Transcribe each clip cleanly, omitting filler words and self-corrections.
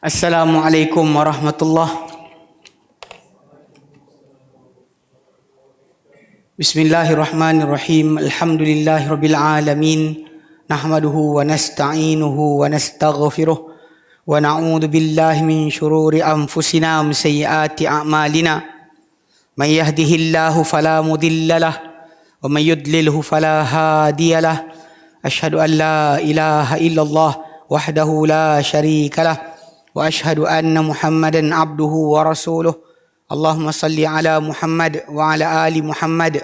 Assalamualaikum warahmatullahi. Bismillahirrahmanirrahim. Alhamdulillahi rabbil alamin. Nahmaduhu wa nasta'inuhu wa nastaghfiruh wa na'udzu billahi min shururi anfusina wa min sayyiati a'malina. May yahdihillahu fala mudilla lahu wa may yudlilhu fala hadiya lahu. Asyhadu an la ilaha illallah wahdahu la syarika lahu wa asyhadu anna Muhammadan abduhu wa rasuluh. Allahumma salli ala Muhammad wa ala ali Muhammad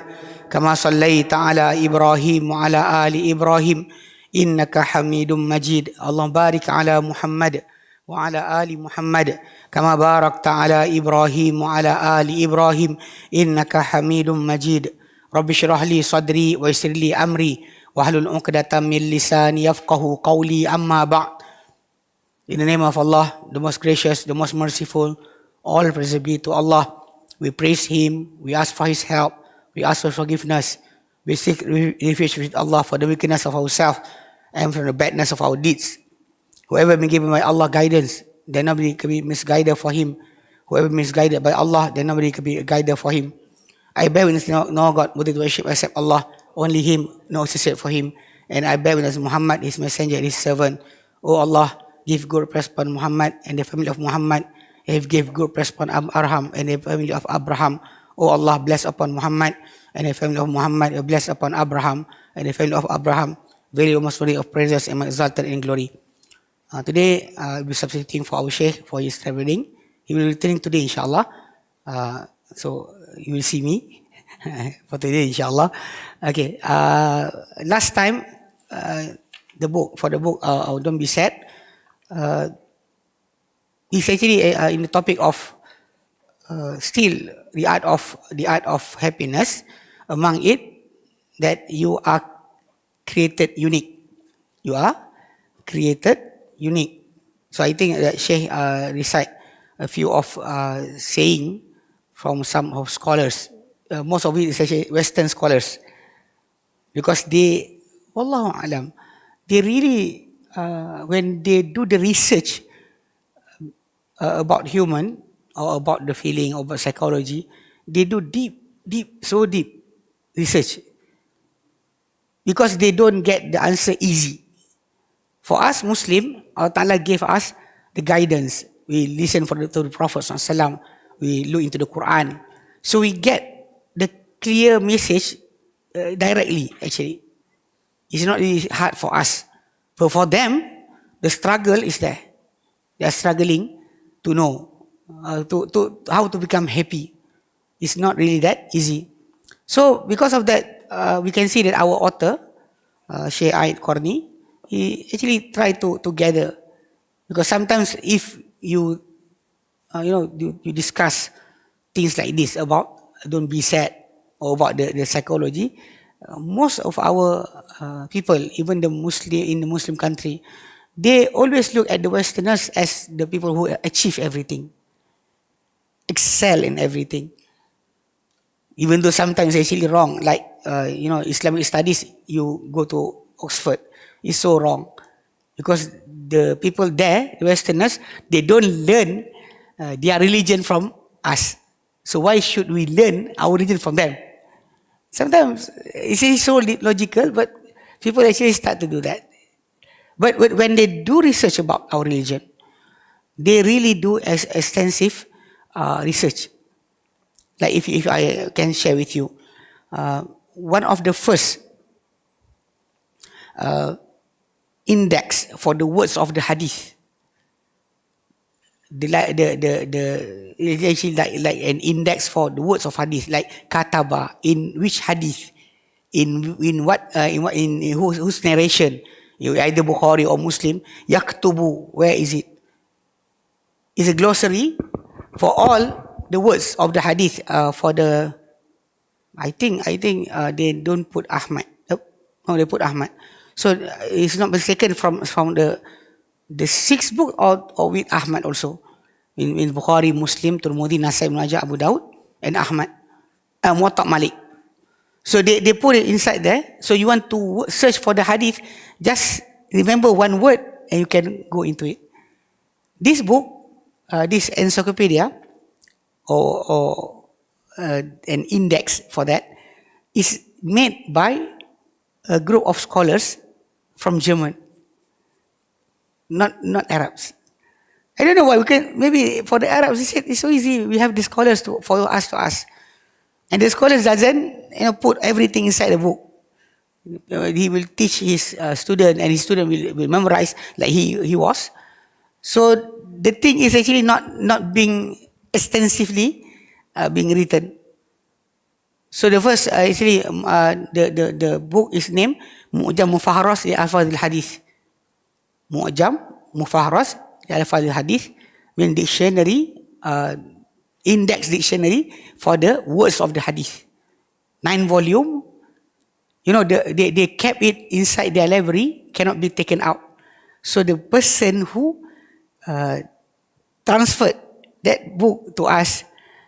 kama sallaita ala Ibrahim wa ala ali Ibrahim innaka Hamidum Majid. Allahumma barik ala Muhammad wa ala ali Muhammad kama barakta ala Ibrahim wa ala ali Ibrahim innaka Hamidum Majid. Rabbi shrah li sadri wa yassir li amri wahlul 'uqdatam min lisani yafqahu qawli, amma ba'd. In the name of Allah, the most gracious, the most merciful, all praise be to Allah. We praise Him, we ask for His help, we ask for forgiveness, we seek refuge with Allah for the wickedness of ourselves and from the badness of our deeds. Whoever been given by Allah guidance, then nobody can be misguided for him. Whoever misguided by Allah, then nobody can be a guider for him. I bear witness no God worthy to worship except Allah, only Him, no associate for Him. And I bear witness Muhammad, His messenger, His servant. O Allah, give good praise upon Muhammad and the family of Muhammad. Give good praise upon Abraham and the family of Abraham. O Allah, bless upon Muhammad and the family of Muhammad. Bless upon Abraham and the family of Abraham. Very most worthy of praises and exalted in glory. Today, we'll be substituting for our Sheikh for his traveling. He will return today, inshallah. So you will see me for today, inshallah. Okay. Last time, the book Don't Be Sad. It's actually in the topic of still the art of happiness. Among it, that you are created unique. You are created unique. So I think that Sheikh recite a few of saying from some of scholars. Most of it is actually Western scholars, because they, wallahu alam, they really when they do the research about human or about the feeling or about psychology, they do so deep research, because they don't get the answer easy. For us Muslim, Allah Ta'ala gave us the guidance. We listen to the Prophet ﷺ, we look into the Quran, so we get the clear message directly. Actually, it's not really hard for us, but for them, the struggle is there. They are struggling to know to how to become happy. It's not really that easy. So because of that, we can see that our author, Sheikh Al-Qarni, he actually tried to gather, because sometimes if you you discuss things like this about don't be sad or about the psychology, most of our people, even the Muslim in the Muslim country, they always look at the Westerners as the people who achieve everything, excel in everything. Even though sometimes it's actually wrong, like Islamic studies, you go to Oxford, it's so wrong, because the people there, the Westerners, they don't learn their religion from us. So why should we learn our religion from them? Sometimes it's so logical, but people actually start to do that. But when they do research about our religion, they really do extensive research. Like if I can share with you, one of the first index for the words of the hadith, it's actually like an index for the words of hadith, like kataba, in which hadith, in whose narration, either Bukhari or Muslim. Yaktubu, where is it? It's a glossary for all the words of the hadith. For the, I think they don't put Ahmad. No, they put Ahmad. So it's not mistaken from the sixth book or with Ahmad also. In Bukhari, Muslim, Tirmidhi, Nasai, Ibn Majah, Abu Dawud, and Ahmad. Muwatta Malik. So they put it inside there. So you want to search for the hadith, just remember one word and you can go into it. This book this encyclopedia or an index for that is made by a group of scholars from German, not Arabs. I don't know why. Maybe for the Arabs, they said it's so easy. We have the scholars to follow us to us, and the scholars doesn't put everything inside the book. He will teach his student, and his student will memorize like he was. So the thing is actually not being extensively being written. So the first actually the book is named Mu'jam Mufaharas li Alfaz al-Hadith. Mu'jam Mufaharas li Alfaz al-Hadith, mean dictionary, index dictionary for the words of the hadith. 9 volume. They kept it inside their library, cannot be taken out. So the person who transferred that book to us,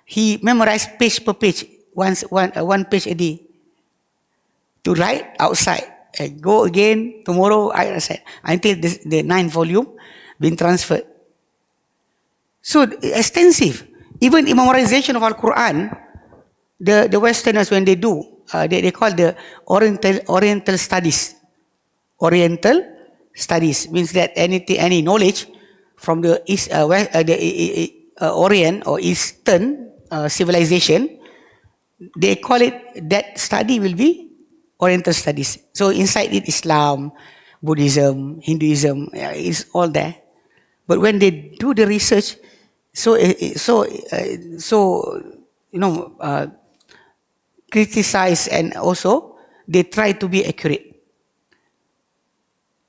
he memorized page per page, one page a day, to write outside and go again tomorrow outside until the 9 volume been transferred. So extensive. Even in memorization of Al-Quran, the Westerners, when they do, they call the Oriental studies. Oriental studies means that any knowledge from the East, Orient or Eastern civilization, they call it, that study will be Oriental studies. So inside it, Islam, Buddhism, Hinduism, it's all there. But when they do the research, criticize, and also they try to be accurate.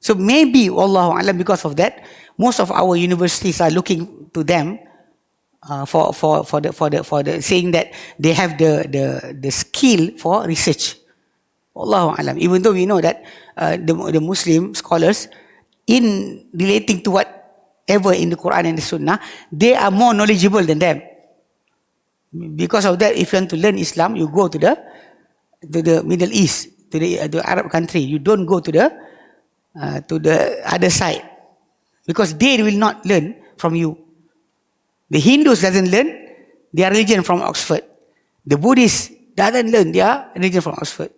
So maybe, Wallahu A'lam, because of that, most of our universities are looking to them for the saying that they have the skill for research. Wallahu A'lam. Even though we know that the Muslim scholars, in relating to whatever in the Quran and the Sunnah, they are more knowledgeable than them. Because of that, if you want to learn Islam, you go to the Middle East, to the Arab country. You don't go to the other side, because they will not learn from you. The Hindus doesn't learn their religion from Oxford. The Buddhists doesn't learn their religion from Oxford.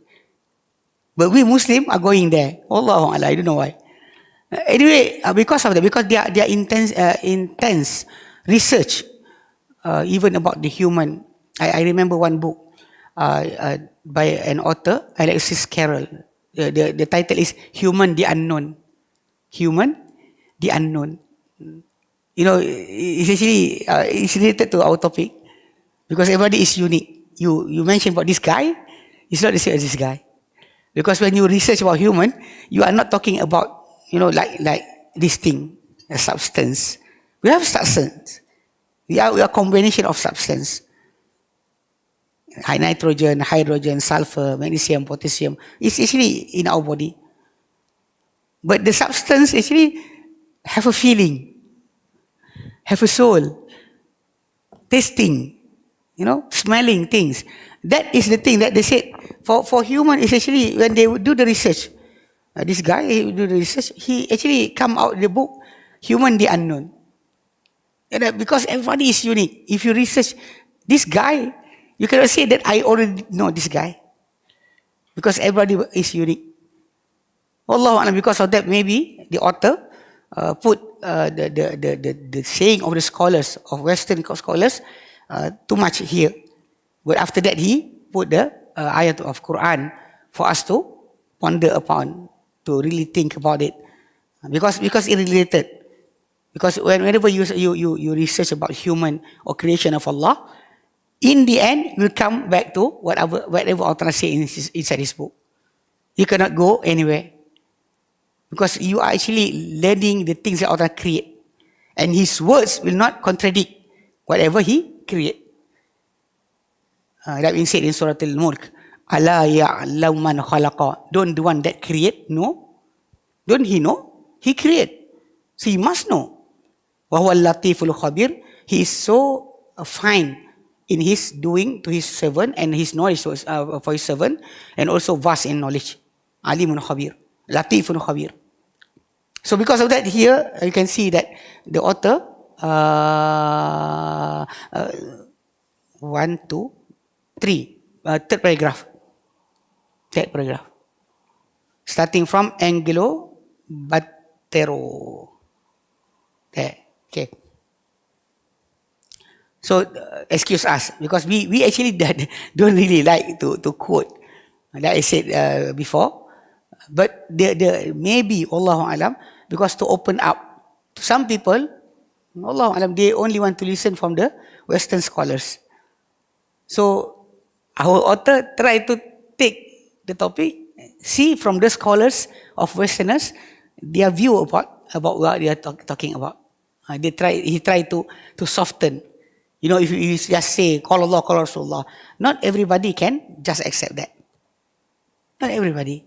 But we Muslims are going there. Allahu Akbar, I don't know why. Anyway, because of that, because they are intense research, even about the human. I remember one book by an author, Alexis Carrel. The title is Human the Unknown. Human the Unknown. It's actually it's related to our topic, because everybody is unique. You mentioned about this guy, it's not the same as this guy. Because when you research about human, you are not talking about like this thing, a substance. We have substance. We are a combination of substance. High nitrogen, hydrogen, sulfur, magnesium, potassium. It's actually in our body. But the substance actually have a feeling, have a soul, tasting, smelling things. That is the thing that they said. For human, is actually when they do the research. This guy, he do the research, he actually come out the book, Human the Unknown. Because everybody is unique. If you research this guy, you cannot say that I already know this guy, because everybody is unique. Allah, because of that, maybe the author put the saying of the scholars, of Western scholars, too much here. But after that, he put the ayat of Quran for us to ponder upon, to really think about it, because it's related. Because whenever you research about human or creation of Allah, in the end, you will come back to whatever Allah say inside His book. You cannot go anywhere, because you are actually learning the things that Allah create, and His words will not contradict whatever He create. That being said in Surah Al-Mulk, Ala ya'lamu man khalaqa. Don't the one that create know? Don't he know? He create. So he must know. Wa huwa al-latiful khabir. He is so fine in his doing to his servant, and his knowledge for his servant, and also vast in knowledge. Alimun khabir. Latifun khabir. So because of that, here you can see that the author uh, uh, 1, 2, 3. Third paragraph. Third paragraph. Starting from Anglo Batero. There. Okay. So excuse us because we actually don't really like to quote, like I said before. But the maybe Allahu alam, because to open up to some people, Allahu alam, they only want to listen from the Western scholars. So our author try to take the topic, see from the scholars of Westerners their view about what they are talking about. He tried to soften. You know, if you just say call Allah, call Rasulullah, not everybody can just accept that. Not everybody.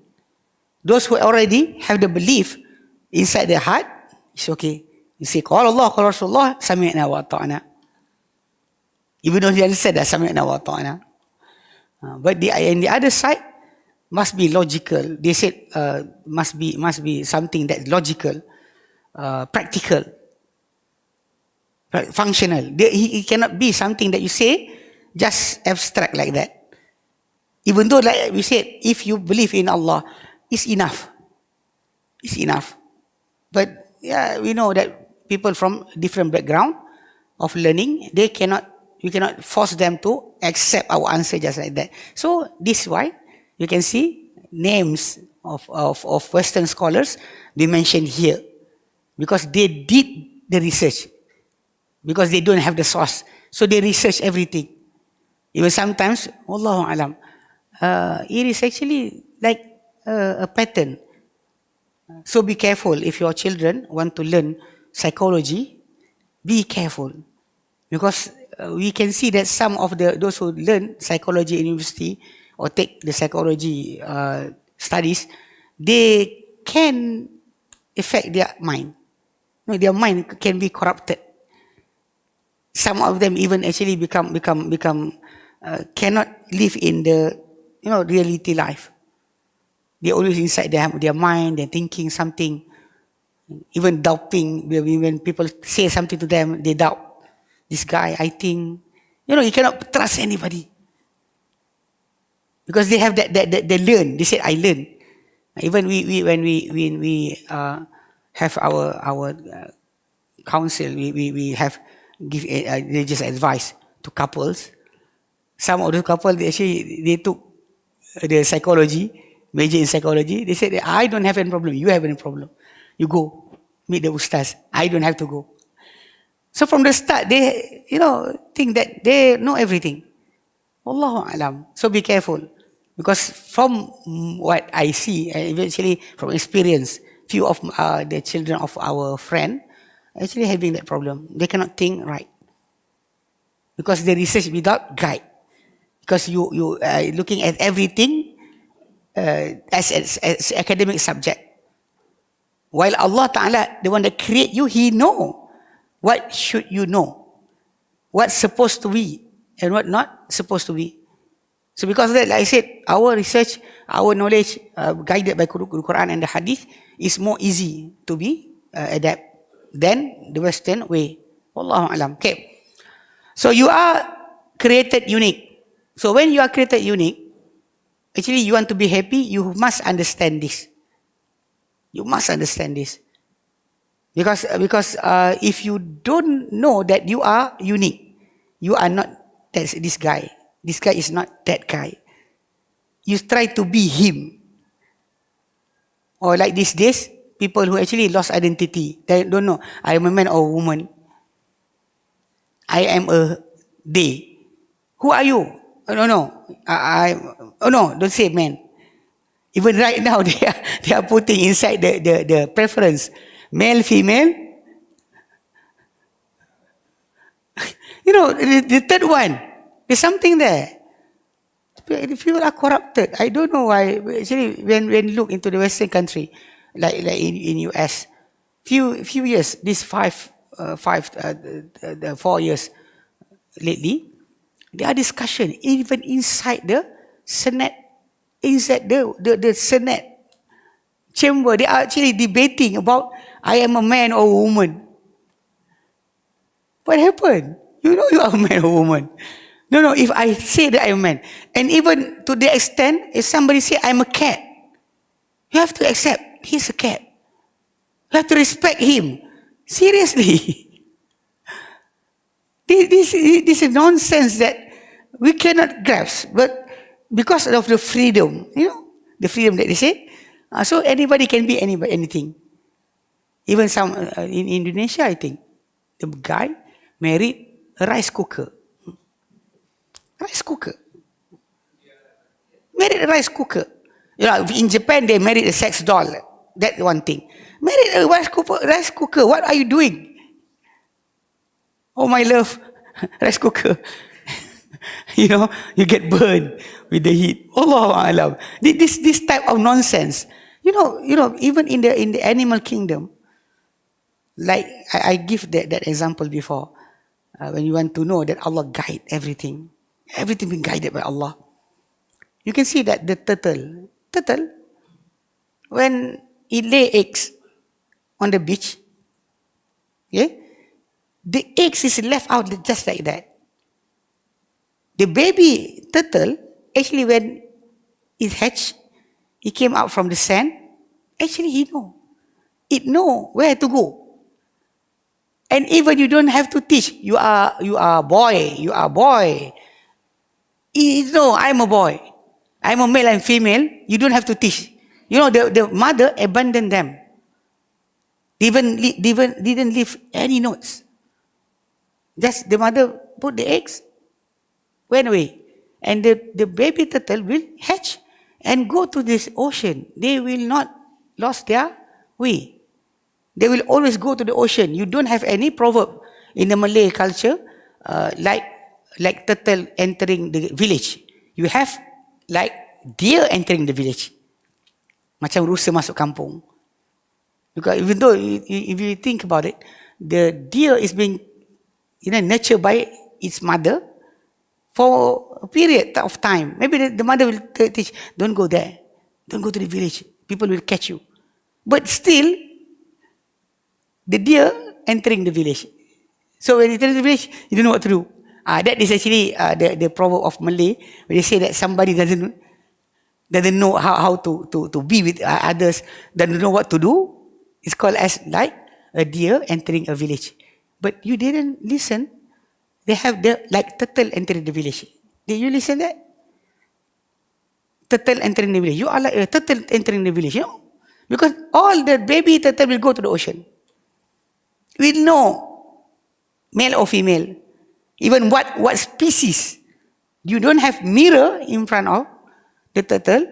Those who already have the belief inside their heart, it's okay. You say call Allah, call Rasulullah, sami'na wa ta'ana. Even though you understand that sami'na wa ta'ana. But on the other side, must be logical. They said must be something that's logical, practical, functional. It cannot be something that you say just abstract like that. Even though, like we said, if you believe in Allah, it's enough. It's enough. But yeah, we know that people from different background of learning, we cannot force them to accept our answer just like that. So this is why you can see names of Western scholars they mentioned here, because they did the research, because they don't have the source, so they research everything. Even sometimes, Allahu alam, it is actually like a pattern. So be careful if your children want to learn psychology. Be careful, because we can see that some of those who learn psychology in university or take the psychology studies, they can affect their mind. Their mind can be corrupted. Some of them even actually become cannot live in the reality life. They always inside their mind. They're thinking something, even doubting. When people say something to them, they doubt. This guy, I think, you cannot trust anybody, because they have that they learn. They said, I learn. Even when we have our counsel, we have give religious advice to couples. Some of the couple they took the psychology, major in psychology. They said, I don't have any problem. You have any problem? You go meet the ustaz. I don't have to go. So from the start, they think that they know everything. Allahu alam. So be careful, because from what I see, eventually from experience, few of the children of our friend actually having that problem. They cannot think right, because they research without guide. Because you looking at everything as academic subject, while Allah Ta'ala, the one that create you, He know what should you know, what's supposed to be and what not supposed to be. So because of that, like I said, our research, our knowledge, guided by Quran and the Hadith, is more easy to be adapt than the Western way. Wallahu alam. Okay. So you are created unique. So when you are created unique, actually you want to be happy, you must understand this. You must understand this. Because if you don't know that you are unique, you are not this guy. This guy is not that guy. You try to be him. Or like these days, people who actually lost identity. They don't know, I am a man or a woman. I am a they. Who are you? Oh, no. No, don't say man. Even right now, they are putting inside the preference, male, female. The third one, there's something there. People are corrupted. I don't know why. Actually, when you look into the Western country, like in US, few years, this 4 years lately, there are discussion even inside the Senate, inside the Senate chamber. They are actually debating about I am a man or a woman. What happened? You know you are a man or woman. No, if I say that I'm a man, and even to the extent, if somebody say I'm a cat, you have to accept he's a cat. You have to respect him. Seriously. This is nonsense that we cannot grasp. But because of the freedom, the freedom that they say, so anybody can be anybody, anything. Even some in Indonesia, I think, the guy married a rice cooker. Rice cooker. Married a rice cooker. In Japan, they married a sex doll. That's one thing. Married a rice cooker. What are you doing? Oh, my love, rice cooker. You get burned with the heat. Allahu Alam. This type of nonsense. Even in the animal kingdom, like I give that example before, when you want to know that Allah guide everything being guided by Allah. You can see that the turtle, when it lay eggs on the beach, the eggs is left out just like that. The baby turtle, actually when it hatched, it came out from the sand, actually it know where to go. And even you don't have to teach, you are a boy. It know, I'm a boy. I'm a male and female, you don't have to teach. The mother abandoned them. Didn't leave any notes. Just the mother put the eggs, went away. And the baby turtle will hatch and go to this ocean. They will not lose their way. They will always go to the ocean. You don't have any proverb in the Malay culture like turtle entering the village. You have like deer entering the village. Macam rusa masuk kampung. Because even though, if you think about it, the deer is being nurtured by its mother for a period of time. Maybe the mother will teach, don't go there. Don't go to the village. People will catch you. But still, the deer entering the village. So when it enters the village, you don't know what to do. That is actually the proverb of Malay, where they say that somebody doesn't know how to be with others, doesn't know what to do. It's called as like a deer entering a village. But you didn't listen. They have like turtle entering the village. Did you listen that? Turtle entering the village. You are like a turtle entering the village, because all the baby turtle will go to the ocean. We'll know male or female. Even what species. You don't have mirror in front of the turtle,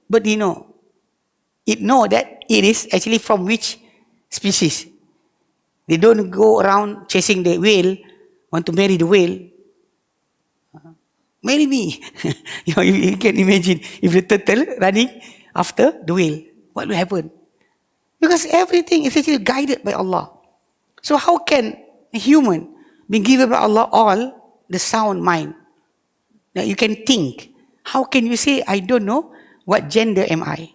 but it know that it is actually from which species. They don't go around chasing the whale, want to marry the whale. Marry me. You can imagine if the turtle running after the whale, what will happen? Because everything is actually guided by Allah. So how can a human be given by Allah all the sound mind? Now you can think. How can you say, I don't know what gender am I?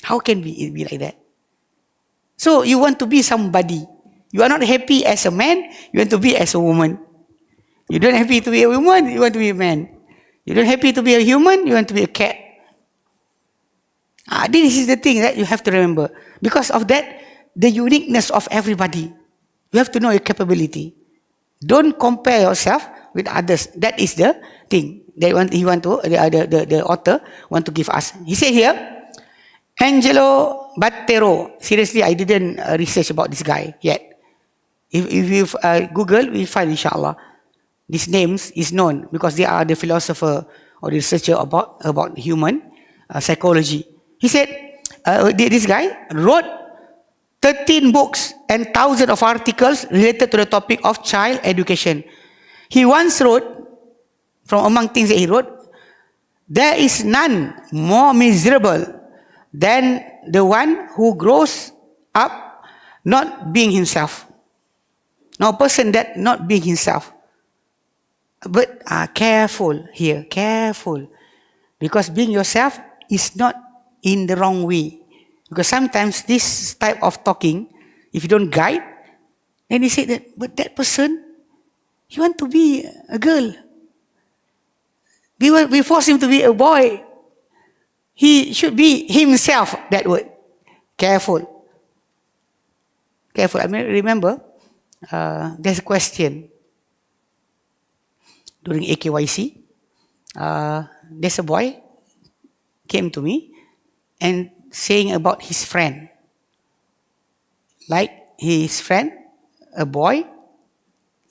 How can it be like that? So you want to be somebody. You are not happy as a man, you want to be as a woman. You don't happy to be a woman, you want to be a man. You don't happy to be a human, you want to be a cat. This is the thing that you have to remember. Because of that, the uniqueness of everybody. You have to know your capability. Don't compare yourself with others. That is the thing. The author want to give us. He said here, Angelo Battero. Seriously, I didn't research about this guy yet. If you Google, we find inshallah. These names is known because they are the philosopher or the researcher about human psychology. He said, this guy wrote 13 books and thousands of articles related to the topic of child education. He once wrote, from among things that he wrote, there is none more miserable than the one who grows up not being himself. Now, a person that not being himself. But careful here, careful. Because being yourself is not in the wrong way. Because sometimes this type of talking, if you don't guide, And he said that, but that person, he want to be a girl. We force him to be a boy. He should be himself, that word. Careful. Careful. I remember, there's a question during AKYC. There's a boy came to me and saying about his friend. Like his friend, a boy,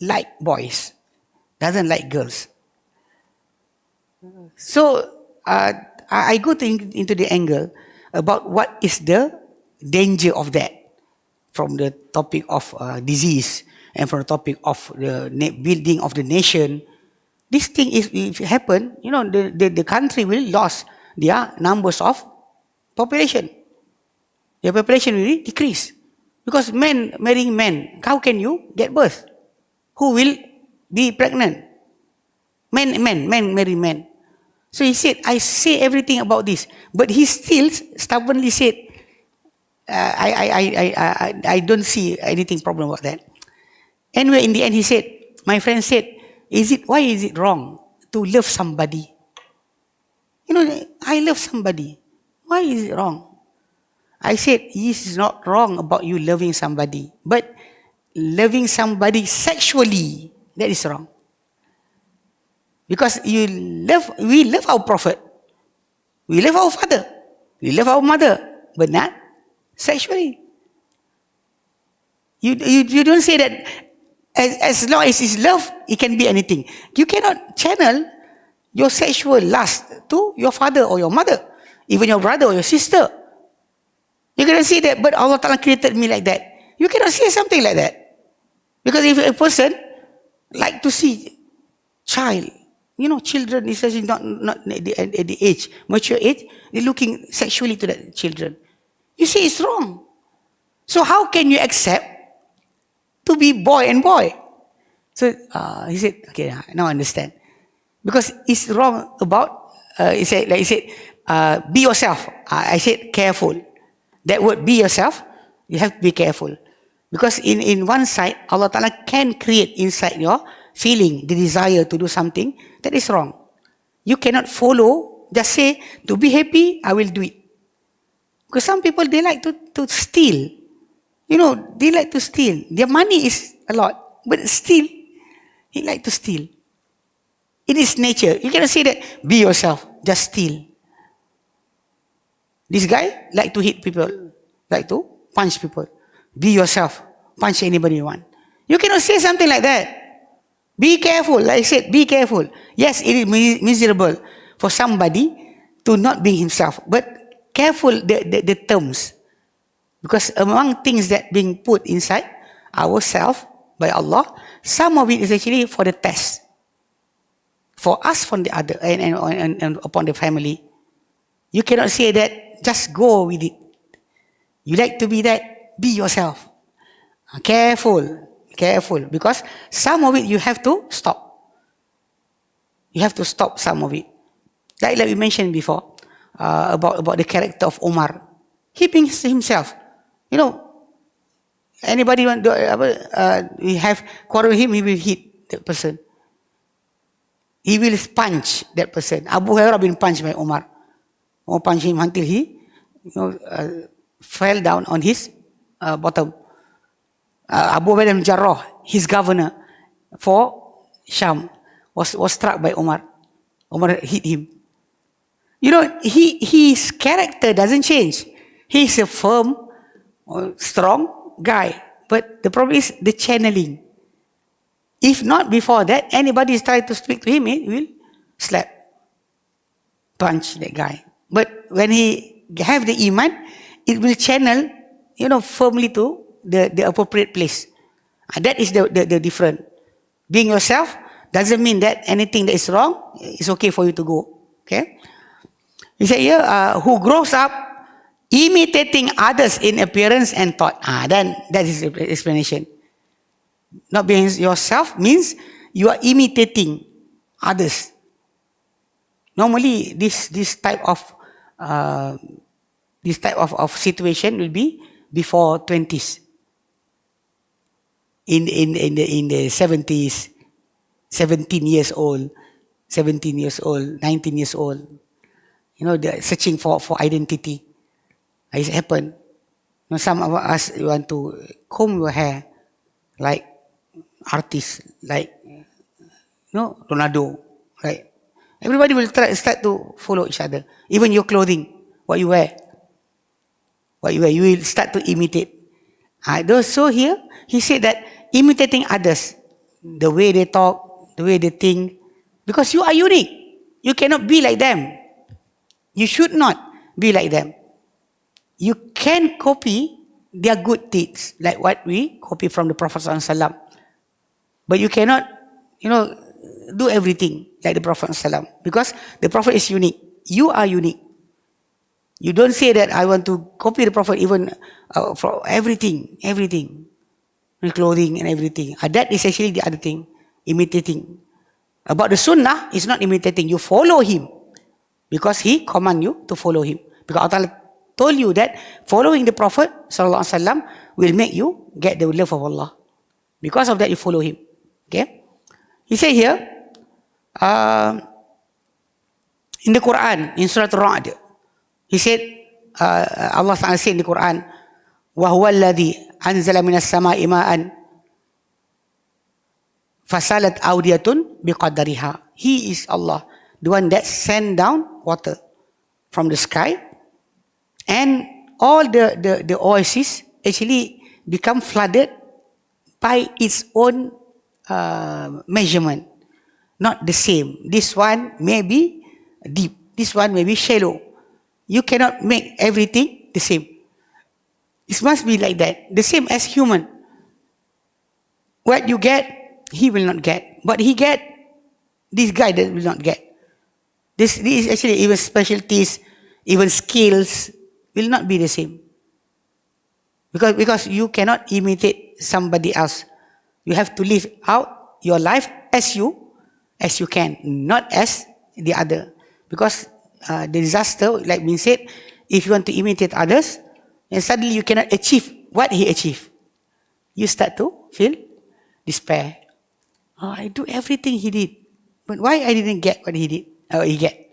like boys, doesn't like girls. So I go into the angle about what is the danger of that, from the topic of disease and from the topic of the building of the nation. This thing is, if it happen, the country will lose their numbers of population. Their population will decrease. Because men marrying men, how can you get birth? Who will be pregnant? Men marry men. So he said, I say everything about this, but he still stubbornly said, I don't see anything problem about that. Anyway, in the end, he said, my friend said, why is it wrong to love somebody? I love somebody. Why is it wrong? I said, it is not wrong about you loving somebody, but loving somebody sexually, that is wrong. Because we love our prophet, we love our father, we love our mother, but not sexually. You don't say that as long as it's love, it can be anything. You cannot channel your sexual lust to your father or your mother, even your brother or your sister. You cannot say that, but Allah Ta'ala created me like that. You cannot say something like that. Because if a person like to see child, children, especially not at the age, mature age, they're looking sexually to that children. You say it's wrong. So how can you accept to be boy and boy? So he said, okay, now I understand. Because it's wrong about, he said, be yourself. I said, careful. That word, be yourself, you have to be careful. Because in one side, Allah Ta'ala can create inside your feeling, the desire to do something that is wrong. You cannot follow, just say, to be happy, I will do it. Because some people, they like to steal. They like to steal. Their money is a lot, but still, he like to steal. It is nature. You cannot say that, be yourself, just steal. This guy like to hit people, like to punch people. Be yourself, punch anybody you want. You cannot say something like that. Be careful, like I said, be careful. Yes, it is miserable for somebody to not be himself, but careful the terms. Because among things that being put inside ourselves by Allah, some of it is actually for the test. For us, from the other, and upon the family. You cannot say that, just go with it. You like to be that, be yourself. Careful. Because some of it you have to stop. You have to stop some of it. Like we mentioned before, about the character of Omar. He thinks himself. Anybody want we have quarrel with him, he will hit that person. He will punch that person. Abu Hurairah been punched by Omar. Omar punched him until he fell down on his bottom. Abu Ubaidah bin Jarrah, his governor for Sham, was struck by Omar. Omar hit him. His character doesn't change. He's a firm, strong guy. But the problem is the channeling. If not before that, anybody is trying to speak to him, he will slap, punch that guy. But when he have the iman, it will channel, firmly to the appropriate place. That is the difference. Being yourself doesn't mean that anything that is wrong is okay for you to go. Okay? He said here, who grows up imitating others in appearance and thought. Then that is the explanation. Not being yourself means you are imitating others. Normally, this type of situation will be before 20s. in the 70s, 17 years old, 19 years old. They're searching for identity. It's happened. Some of us want to comb your hair like artists, like Ronaldo, right? Everybody will start to follow each other. Even your clothing, what you wear, you will start to imitate. So here, he said that imitating others, the way they talk, the way they think, because you are unique. You cannot be like them. You should not be like them. You can copy their good deeds, like what we copy from the Prophet ﷺ. But you cannot, do everything like the Prophet ﷺ, because the Prophet is unique. You are unique. You don't say that I want to copy the Prophet even for everything, clothing and everything. That is actually the other thing, imitating. About the Sunnah, it's not imitating. You follow him because he command you to follow him. Because Allah told you that following the Prophet ﷺ will make you get the love of Allah. Because of that, you follow him. Okay? He said here, in the Quran, in Surah Al-Ra'd, he said, Allah Ta'ala said in the Quran, وَهُوَ الَّذِي أَنزَلَ مِنَ السَّمَاءِ مَاءً فَسَالَتْ أَوْدِيَةٌ بِقَدَرِهَا. He is Allah, the one that sent down water from the sky, and all the oases actually become flooded by its own measurement. Not the same. This one may be deep, this one may be shallow. You cannot make everything the same. It must be like that. The same as human. What you get, he will not get. But he get, this guy that will not get. This is actually even specialties, even skills will not be the same. Because you cannot imitate somebody else. You have to live out your life as you can, not as the other. Because the disaster, like being said, if you want to imitate others, and suddenly you cannot achieve what he achieved, you start to feel despair. I do everything he did, but why I didn't get what he did? He get.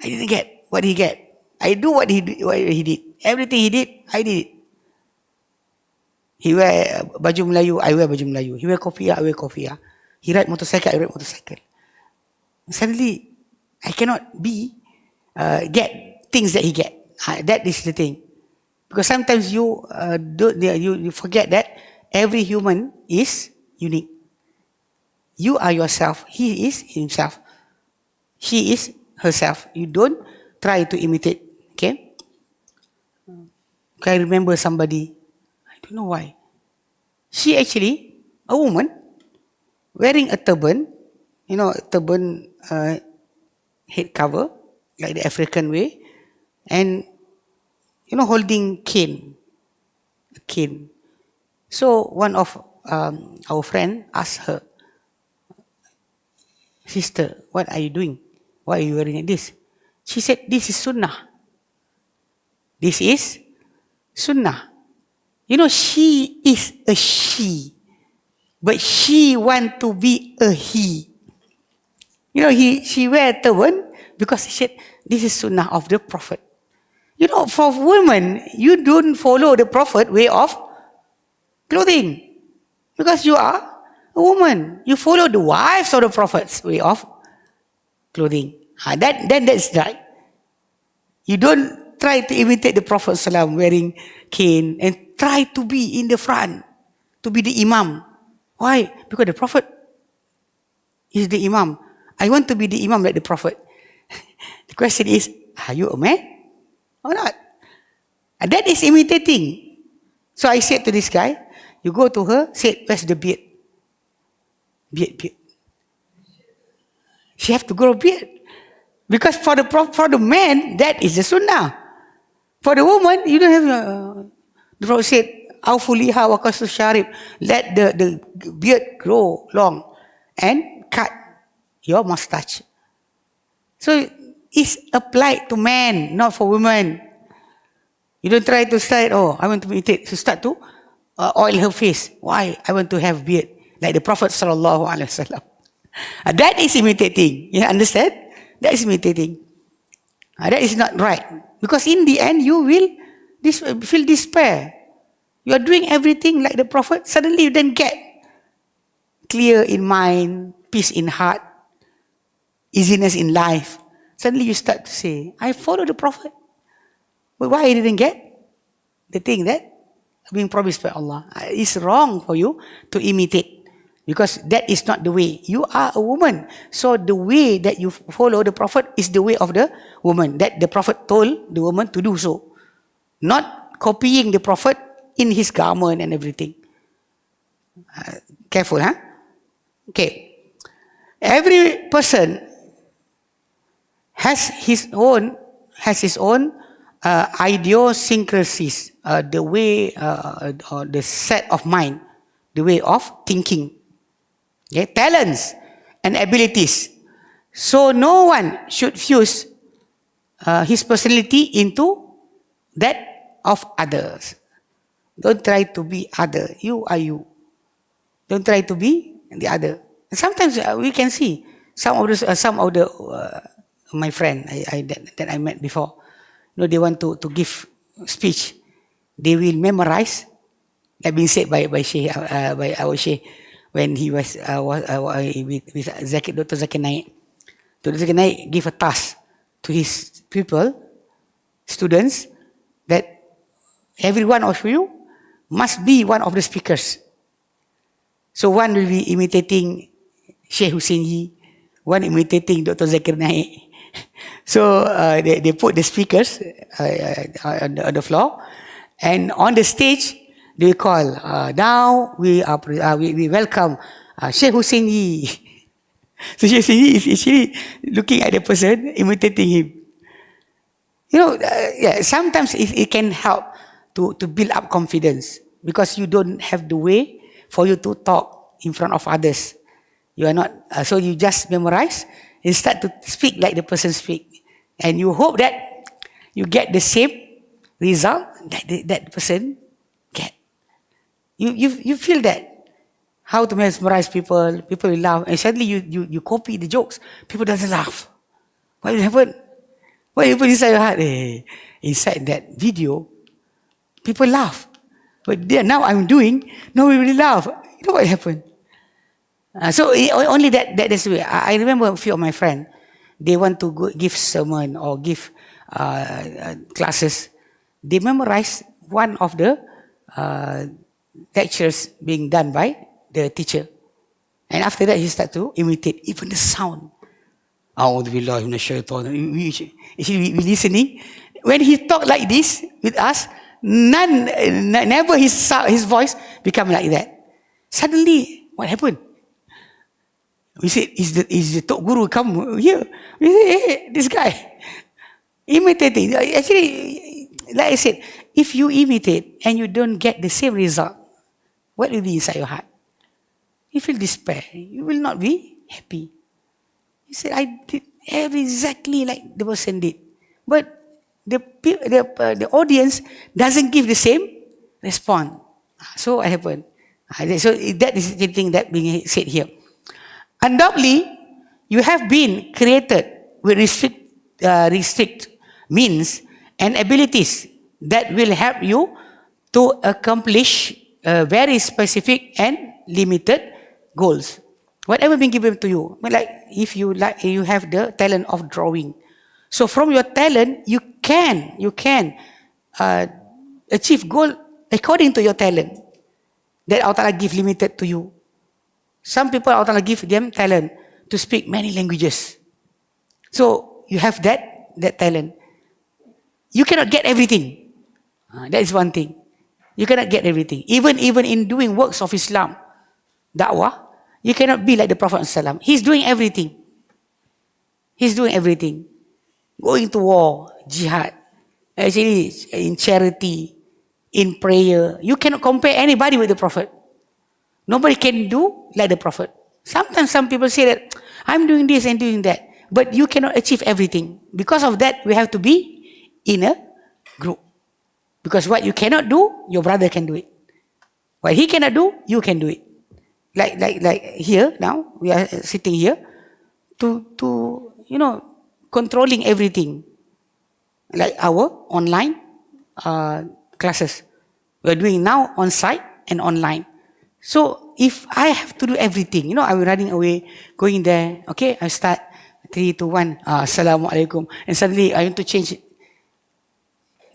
I didn't get what he get. I do what he did. Everything he did, I did it. He wear baju Melayu, I wear baju Melayu. He wear kopiah, I wear kopiah. He ride motorcycle, I ride motorcycle. Suddenly, I cannot get things that he get. That is the thing. Because sometimes you forget that every human is unique. You are yourself. He is himself. She is herself. You don't try to imitate. Okay? I remember somebody, I don't know why. She actually, a woman, wearing a turban, turban head cover, like the African way, and holding a cane. So one of our friend asked her, "Sister, what are you doing? Why are you wearing this?" She said, "This is Sunnah. This is Sunnah." She is a she, but she want to be a he. She wear a turban because she said, this is Sunnah of the Prophet. For women, you don't follow the Prophet way of clothing. Because you are a woman. You follow the wives of the Prophet's way of clothing. That's right. You don't try to imitate the Prophet ﷺ wearing cane and try to be in the front, to be the Imam. Why? Because the Prophet is the Imam. I want to be the Imam like the Prophet. The question is, are you a man or not? And that is imitating. So I said to this guy, you go to her, say, where's the beard? Beard. She have to grow beard. Because for the man, that is the Sunnah. For the woman, you don't have... the Prophet said, Awfuliha wa kasu sharib. Let the beard grow long and cut your mustache. So it's applied to men, not for women. You don't try to start, I want to imitate. So start to oil her face. Why? I want to have beard like the Prophet sallallahu alaihi wasallam. That is imitating. You understand? That is imitating. That is not right. Because in the end, you will feel despair. You are doing everything like the Prophet. Suddenly you then get clear in mind, peace in heart, easiness in life. Suddenly you start to say, I follow the Prophet. But why I didn't get the thing that being promised by Allah? It's wrong for you to imitate. Because that is not the way. You are a woman. So the way that you follow the Prophet is the way of the woman. That the Prophet told the woman to do so. Not copying the Prophet in his garment and everything. Careful, huh? Okay. Every person has his own idiosyncrasies, the way or the set of mind, the way of thinking. Okay, talents and abilities. So no one should fuse his personality into that of others. Don't try to be other. You are you. Don't try to be the other. And sometimes we can see some of the my friend that I met before. You know, they want to give speech. They will memorize. That being said by our Sheikh. When he was with Dr. Zakir Naik. Dr. Zakir Naik gave a task to his students, that every one of you must be one of the speakers. So one will be imitating Sheikh Hussein Yi, one imitating Dr. Zakir Naik. So they put the speakers on the floor, and on the stage, they call, now we welcome Sheikh Hussein Yi. So Sheikh Hussein Yi is actually looking at the person, imitating him. You know, sometimes it can help to build up confidence, because you don't have the way for you to talk in front of others. You are not, so you just memorize and start to speak like the person speak. And you hope that you get the same result that person get. You feel that. How to mesmerize people will laugh. And suddenly you copy the jokes. People doesn't laugh. What will happen? What will happen inside your heart? Inside that video, people laugh. But now I'm doing, nobody will laugh. You know what happened? So only that's the way. I remember a few of my friends, they want to give sermon or give classes. They memorize one of the lectures being done by the teacher. And after that, he start to imitate even the sound. A'udhu Actually, we listening. When he talk like this with us, never his voice become like that. Suddenly, what happened? We said, is the Tok Guru come here? We said, hey, this guy imitating. Actually, like I said, if you imitate and you don't get the same result, what will be inside your heart? You feel despair. You will not be happy. He said, I did exactly like the person did. But the audience doesn't give the same response. So what happened? So that is the thing that being said here. Undoubtedly, you have been created with restrict means and abilities that will help you to accomplish very specific and limited goals. Whatever been given to you, like if you have the talent of drawing. So from your talent, you can achieve goal according to your talent that Allah give limited to you. Some people Allah give them talent to speak many languages. So you have that talent. You cannot get everything. That is one thing. You cannot get everything. Even in doing works of Islam, da'wah, you cannot be like the Prophet ﷺ. He's doing everything. He's doing everything. Going to war, jihad, actually in charity, in prayer. You cannot compare anybody with the Prophet. Nobody can do like the Prophet. Sometimes some people say that, I'm doing this and doing that. But you cannot achieve everything. Because of that, we have to be in a group. Because what you cannot do, your brother can do it. What he cannot do, you can do it. Like here now, we are sitting here to controlling everything. Like our online classes. We are doing now on site and online. So if I have to do everything, I'm running away, going there, okay, I start 3, 2, 1, Assalamu alaikum, and suddenly I want to change it.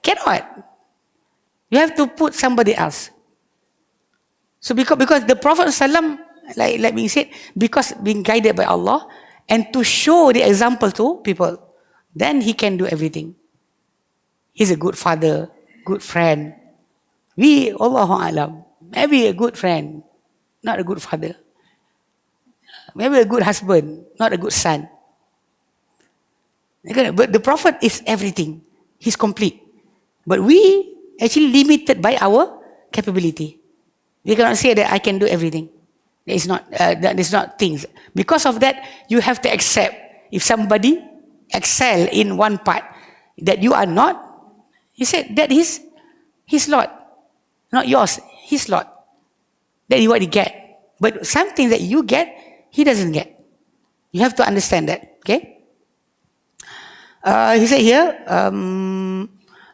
Cannot. You have to put somebody else. So because the Prophet ﷺ, like being said, because being guided by Allah and to show the example to people, then he can do everything. He's a good father, good friend. We, Allahu A'lam, maybe a good friend, not a good father. Maybe a good husband, not a good son. But the Prophet is everything. He's complete. But we actually limited by our capability. We cannot say that I can do everything. That is not things. Because of that, you have to accept if somebody excel in one part that you are not. He said that is his lot, not yours. His lot. That is what he get. But something that you get, he doesn't get. You have to understand that. Okay. He said here.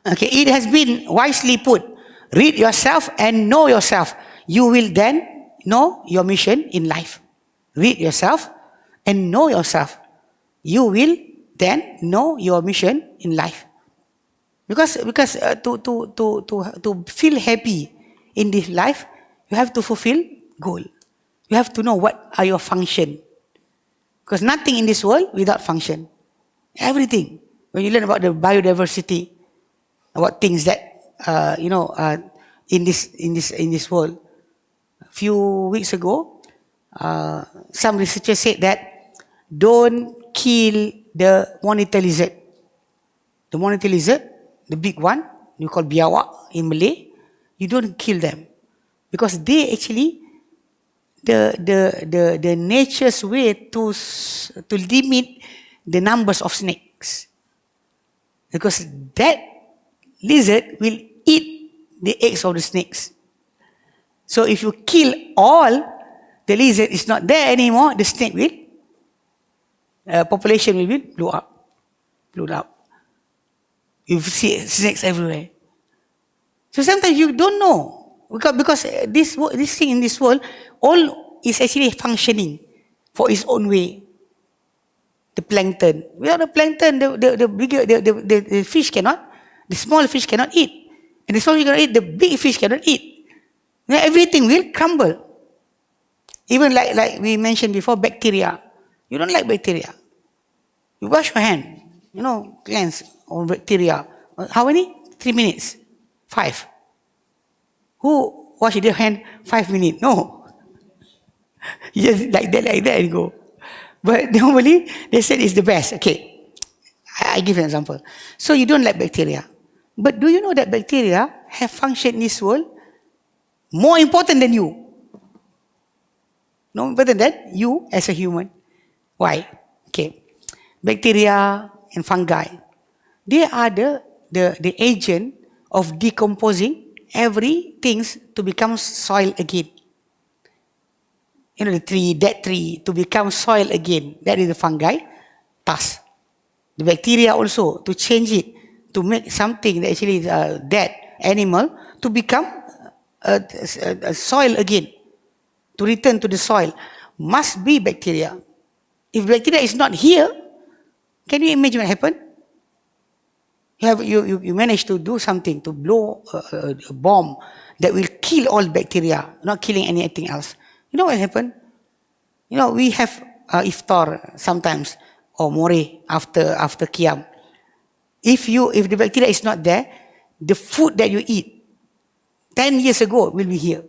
Okay, it has been wisely put. Read yourself and know yourself. You will then know your mission in life. Read yourself and know yourself. You will then know your mission in life. Because to feel happy in this life, you have to fulfill goal. You have to know what are your function. Because nothing in this world without function. Everything. When you learn about the biodiversity, about things that in this world. A few weeks ago, some researchers said that don't kill the monitor lizard. The monitor lizard, the big one, you call biawak in Malay, you don't kill them because they actually the nature's way to limit the numbers of snakes, because that lizard will eat the eggs of the snakes. So if you kill all, the lizard is not there anymore, the snake will, population will be blow up. You see snakes everywhere. So sometimes you don't know, because this thing in this world, all is actually functioning for its own way. The plankton. Without the plankton, the bigger the fish cannot. The small fish cannot eat. And the small fish cannot eat, the big fish cannot eat. Then everything will crumble. Even like we mentioned before, bacteria. You don't like bacteria. You wash your hand. Cleanse on bacteria. How many? 3 minutes. 5. Who wash their hand 5 minutes? No. You just like that and go. But normally, they said it's the best. Okay. I give an example. So you don't like bacteria. But do you know that bacteria have function in this world more important than you? No important than you as a human. Why? Okay. Bacteria and fungi, they are the agent of decomposing everything to become soil again. The dead tree to become soil again. That is the fungi task. The bacteria also to change it, to make something that actually is a dead animal to become a soil again, to return to the soil, must be bacteria. If bacteria is not here, can you imagine what happened? You manage to do something, to blow a bomb that will kill all bacteria, not killing anything else. You know what happened? We have iftar sometimes, or more after Qiyam. If the bacteria is not there, the food that you eat 10 years ago will be here.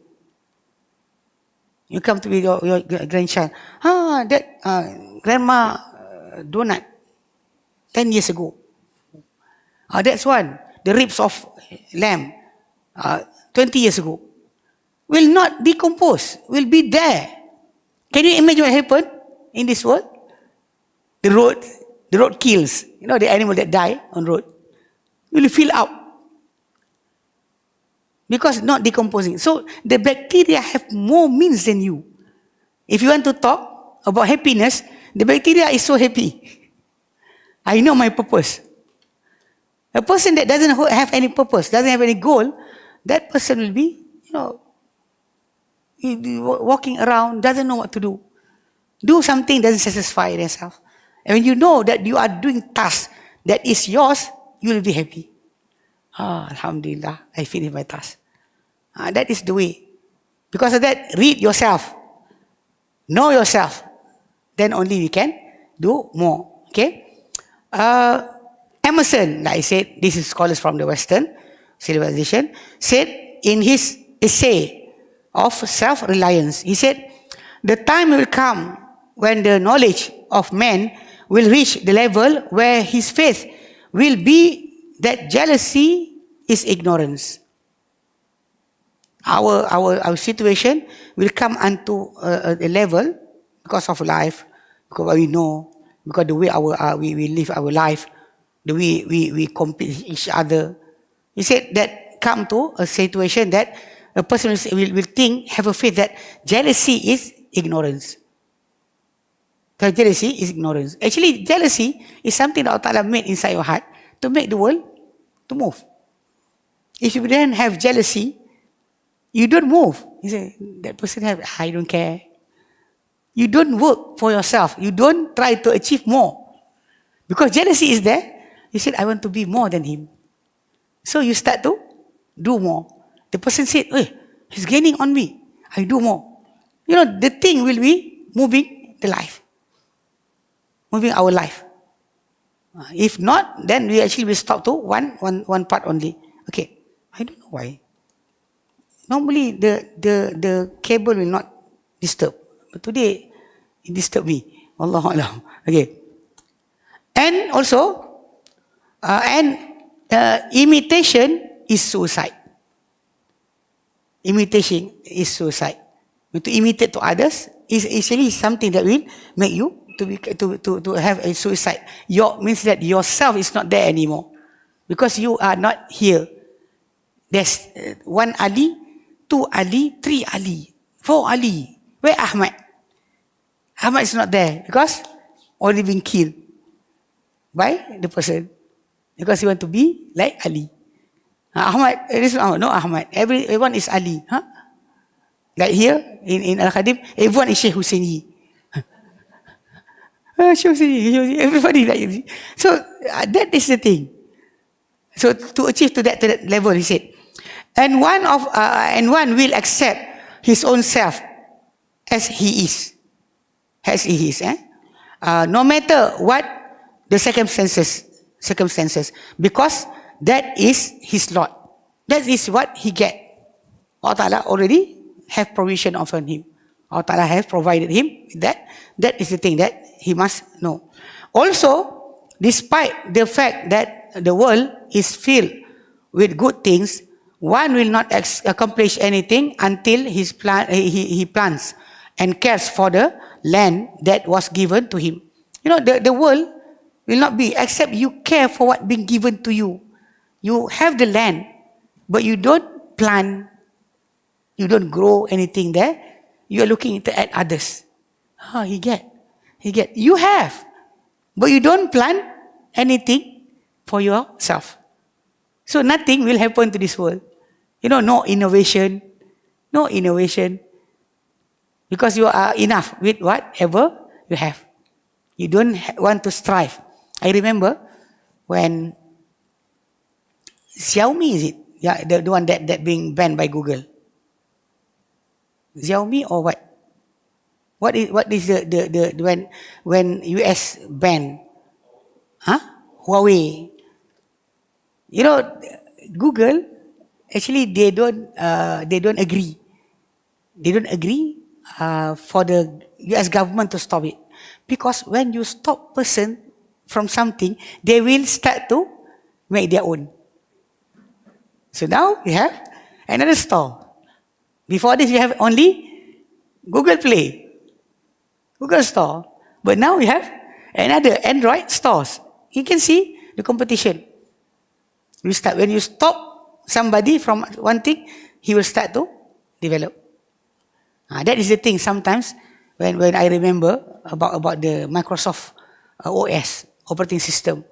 You come to your grandchild, that grandma donut 10 years ago. That's one. The ribs of lamb 20 years ago will not decompose, will be there. Can you imagine what happened in this world? The road kills. The animal that die on road will fill up. because not decomposing. So the bacteria have more means than you. If you want to talk about happiness, the bacteria is so happy. I know my purpose. A person that doesn't have any purpose, doesn't have any goal, that person will be, walking around, doesn't know what to do. Do something doesn't satisfy themselves. And when you know that you are doing task that is yours, you will be happy. Alhamdulillah, I finished my task. That is the way. Because of that, read yourself. Know yourself. Then only we can do more. Okay? Emerson, like I said, this is scholars from the Western civilization, said in his essay of self-reliance, he said, the time will come when the knowledge of man will reach the level where his faith will be that jealousy is ignorance. Our situation will come unto a level because of life, because what we know, because the way we live our life, the way we compete with each other. He said that come to a situation that a person will think, have a faith that jealousy is ignorance. Because jealousy is ignorance. Actually, jealousy is something that Allah Ta'ala made inside your heart to make the world to move. If you don't have jealousy, you don't move. You say, that person I don't care. You don't work for yourself. You don't try to achieve more. Because jealousy is there. You said, I want to be more than him. So you start to do more. The person said, he's gaining on me. I do more. The thing will be moving the life. Moving our life. If not, then we actually will stop to one part only. Okay. I don't know why. Normally the cable will not disturb. But today it disturbed me. Allahu Alam. Okay. And also, imitation is suicide. Imitation is suicide. To imitate to others is actually something that will make you to have a suicide. Means that yourself is not there anymore. Because you are not here. There's one Ali, two Ali, three Ali, four Ali. Where Ahmad? Ahmad is not there because already been killed by the person. Because he want to be like Ali. Ahmad, no Ahmad. Everyone is Ali. Like here in Al-Khadim, everyone is Sheikh Husseini. Sheikh Husseini, everybody like you. So that is the thing. So to achieve to that level, he said, and one will accept his own self as he is, no matter what the circumstances, because that is his lot. That is what he get. Allah Ta'ala already have provision offered him. Allah Ta'ala have provided him that. That is the thing that he must know. Also, despite the fact that the world is filled with good things, one will not accomplish anything until he plants and cares for the land that was given to him. The world will not be except you care for what being given to you. You have the land, but you don't plant, you don't grow anything there. You are looking at others. He get. You have, but you don't plant anything for yourself. So nothing will happen to this world. No innovation. Because you are enough with whatever you have. You don't want to strive. I remember when Xiaomi, is it? Yeah, the one that being banned by Google. Xiaomi or what? What is the when US ban? Huawei. Google actually they don't agree. They don't agree for the US government to stop it, because when you stop person from something, they will start to make their own. So now we have another store. Before this, we have only Google Play, Google Store. But now we have another Android stores. You can see the competition. When you stop somebody from one thing, he will start to develop. That is the thing sometimes when I remember about the Microsoft OS, operating system.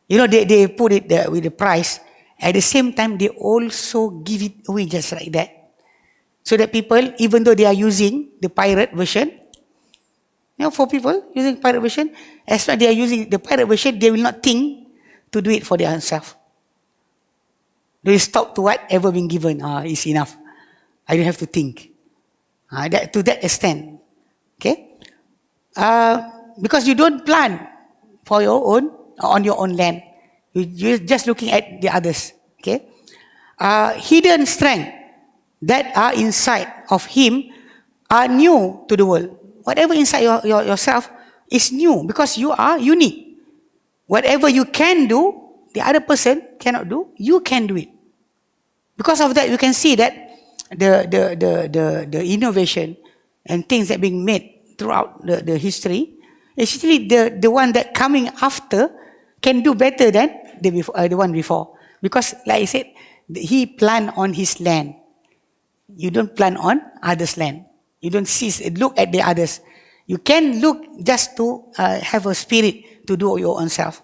They put it with the price. At the same time, they also give it away just like that. So that people, even though they are using the pirate version, for people using pirate version, as long as they are using the pirate version, they will not think to do it for themselves. They will stop to whatever been given. Is enough. I don't have to think. To that extent. Okay? Because you don't plan for your own, on your own land. You're just looking at the others. Okay? Hidden strength that are inside of him are new to the world. Whatever inside yourself is new because you are unique. Whatever you can do, the other person cannot do, you can do it. Because of that, you can see that the innovation and things that being made throughout the history, actually the one that coming after can do better than the one before. Because like I said, he planned on his land. You don't plan on others' land. You don't look at the others. You can look just to have a spirit to do your own self.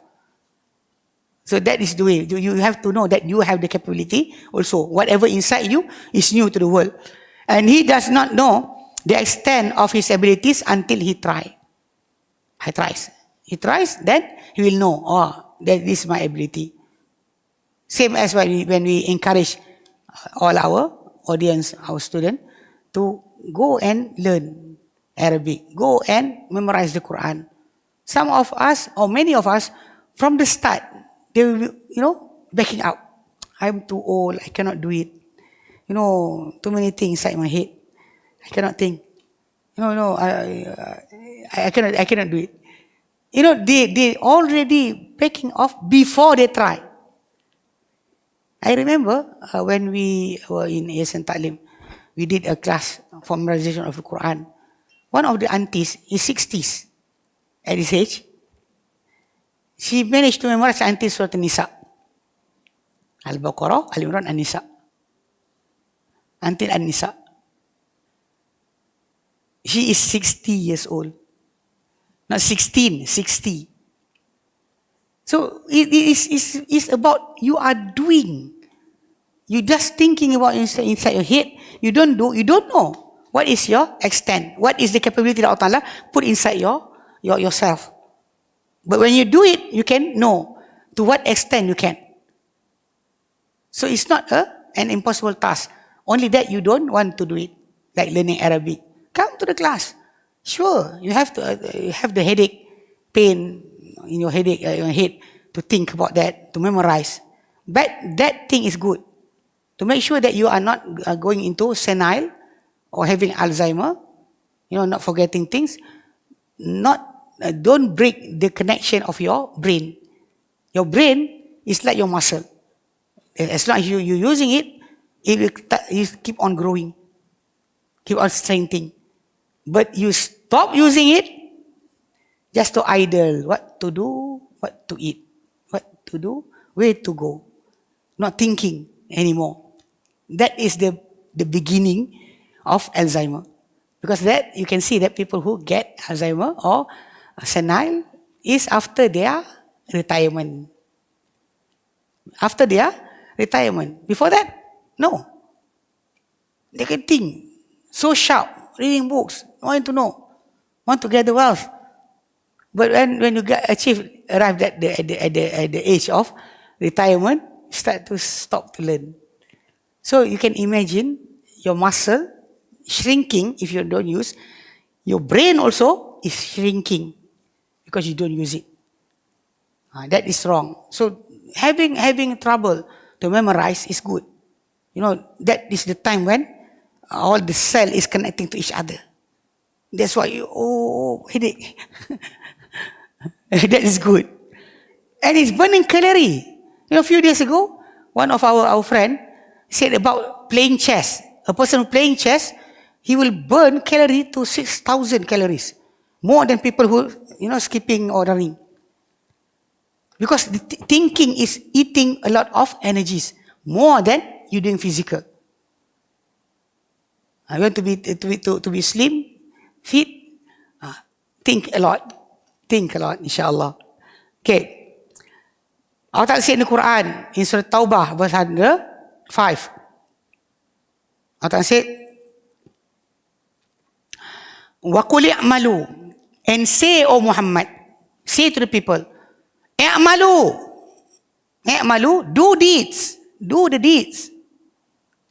So that is the way. You have to know that you have the capability also. Whatever inside you is new to the world. And he does not know the extent of his abilities until he tries. He tries, then he will know, that is my ability. Same as when we encourage all our audience, our students, to go and learn Arabic. Go and memorize the Quran. Some of us, or many of us, from the start, they will be, backing out. I'm too old, I cannot do it. Too many things inside my head. I cannot think. I cannot do it. They already backing off before they try. I remember when we were in ASN Ta'lim, we did a class for memorization of the Quran. One of the aunties is 60s at this age. She managed to memorize until Surah An-Nisa. Al-Baqarah, Al-Imran, An-Nisa. Until An-Nisa. She is 60 years old. Not 16, 60. So it is about you are doing. You just thinking about inside your head. You don't know what is your extent. What is the capability that Allah put inside yourself. But when you do it, you can know to what extent you can. So it's not an impossible task. Only that you don't want to do it, like learning Arabic. Come to the class. Sure, you have to have the headache, pain in your head to think about that, to memorize. But that thing is good. To make sure that you are not going into senile or having Alzheimer, not forgetting things. Don't break the connection of your brain. Your brain is like your muscle. As long as you're using it, it will keep on growing, keep on strengthening. But you stop using it just to idle. What to do, what to eat, what to do, where to go. Not thinking anymore. That is the beginning of Alzheimer. Because that you can see that people who get Alzheimer or senile is after their retirement. After their retirement. Before that, no. They can think. So sharp. Reading books. Want to know. Want to gather wealth. But when you arrive at the age of retirement, start to stop to learn. So you can imagine your muscle shrinking if you don't use. Your brain also is shrinking because you don't use it. That is wrong. So having trouble to memorize is good. That is the time when all the cell is connecting to each other. That's why headache. That is good. And it's burning calorie. A few days ago, one of our friend said about playing chess. A person playing chess, he will burn calorie to 6,000 calories. More than people who, skipping or running. Because the thinking is eating a lot of energies. more than you doing physical. I want to be slim, fit. Think a lot, inshallah. Okay. Allah Ta'ala said in the Quran, in Surah Taubah, verse 105. Allah Ta'ala said, وَقُلِ اعْمَلُوا, and say, O Muhammad, say to the people, اعْمَلُوا, do deeds, do the deeds.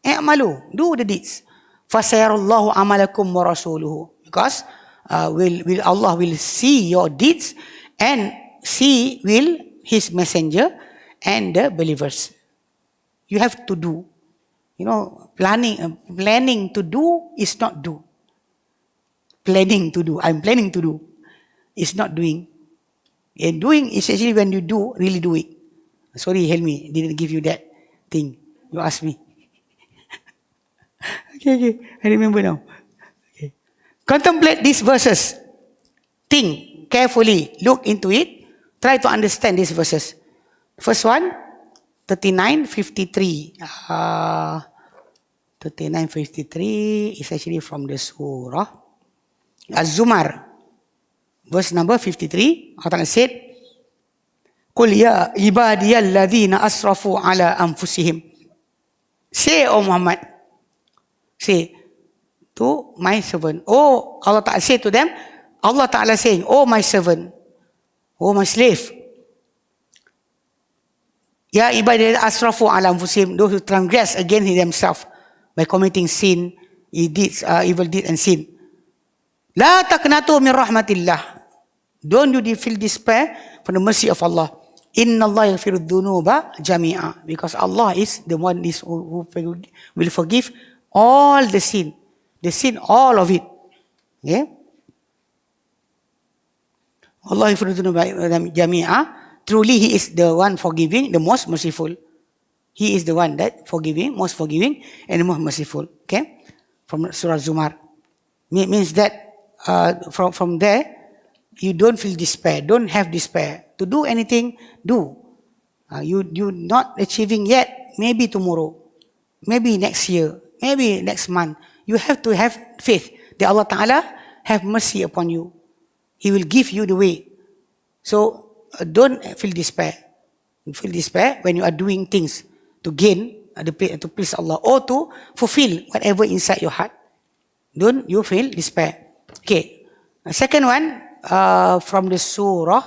اعْمَلُوا, do the deeds. فَسَيَرَ اللَّهُ عَمَلَكُمْ وَرَسُولُهُ, because Allah will see your deeds and see will His messenger and the believers. You have to do. You know, planning to do is not do. Planning to do, I'm planning to do, is not doing. And doing is actually when you do, really do it. Sorry, help me, didn't give you that thing. You asked me. Okay, I remember now. Okay. Contemplate these verses. Think carefully, look into it. Try to understand these verses. First one, 39:53. 39:53 is actually from the surah Az-Zumar, verse number 53. Allah said, "Qul ya ibadiyalladzina asrafu ala anfusihim." Say, O Muhammad, say to my servant. Oh, Allah Ta'ala say to them, Allah Ta'ala saying, oh my servant, oh my slave, ya ibadiyalladzina asrafu ala anfusihim, those who transgress against themselves by committing sin, evil deed and sin. La taqnatu min rahmatillah. Don't you feel despair from the mercy of Allah. Inna Allah yaghfiru dhunuba jami'a. Because Allah is the one who will forgive all the sin. The sin, all of it. Yeah? Allah yaghfiru dhunuba jami'a. Truly He is the one forgiving, the most merciful. He is the one that forgiving, most forgiving, and the most merciful. Okay? From Surah Zumar. Means that from there, you don't feel despair. Don't have despair. To do anything, do. You not achieving yet. Maybe tomorrow. Maybe next year. Maybe next month. You have to have faith that Allah Ta'ala have mercy upon you. He will give you the way. So don't feel despair. You feel despair when you are doing things to gain, to please Allah, or to fulfill whatever inside your heart. Don't you feel despair. Okay. Second one, from the surah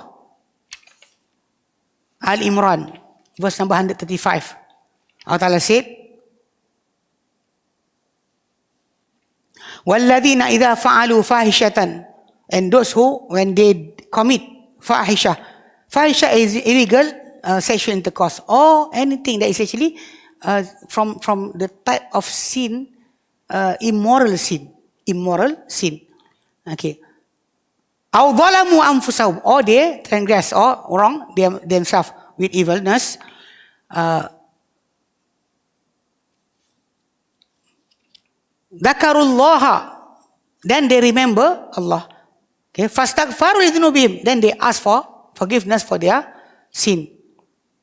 Al-Imran, verse number 135. Allah Ta'ala said, وَالَّذِينَ إِذَا فَعَلُوا فَاحِشَةً, and those who, when they commit fahisha is illegal sexual intercourse, or anything that is actually from the type of sin, immoral sin. Okay. أَوْ ظَلَمُوا أَنفُسَهُمْ, or they transgress or wrong themselves with evilness. ذَكَرُوا اللَّهَ, then they remember Allah. Okay. فَاسْتَغْفَرُوا لِذُنُوبِهِمْ, then they ask for forgiveness for their sin.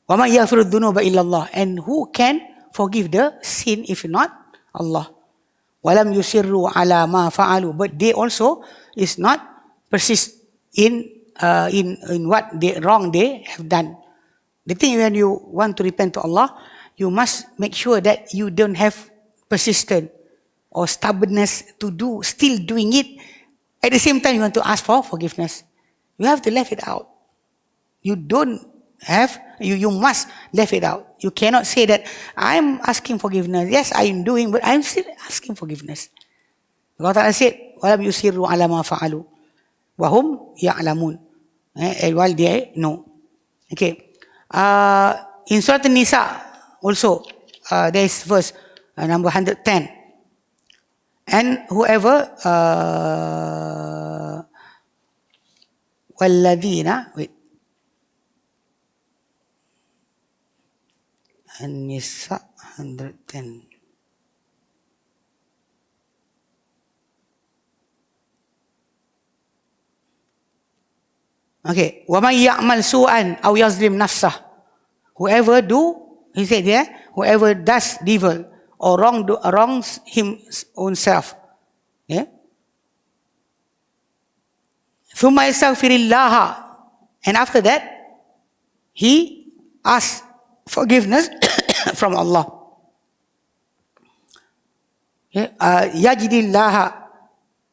وَمَنْ يَغْفِرُ الذُّنُوبَ إِلَّا اللَّهِ, and who can forgive the sin if not Allah. وَلَمْ يُسِرُّوا عَلَى مَا فَعَلُوا, but they also is not persist in what wrong they have done. The thing, when you want to repent to Allah, you must make sure that you don't have persistence or stubbornness to do, still doing it. At the same time, you want to ask for forgiveness. You have to let it out. You don't have, you must let it out. You cannot say that I'm asking forgiveness. Yes, I am doing, but I'm still asking forgiveness. God Ta'ala said, وَلَمْ يُسِرُّوا عَلَى مَا فَعَلُوا وَهُمْ يَعْلَمُونَ. While they know. Okay. In Surah An-Nisa also, there is verse number 110. And whoever وَالَّذِينَ, wait. An-Nisa 110. Okay. وَمَنْ يَعْمَلْ سُوءًا أَوْ يَظْلِمْ نَفْسَهُ, whoever do he said here, whoever does evil or wrongs his own self, yeah, ثم يستغفر الله, and after that he asks forgiveness from Allah, Yajidillaha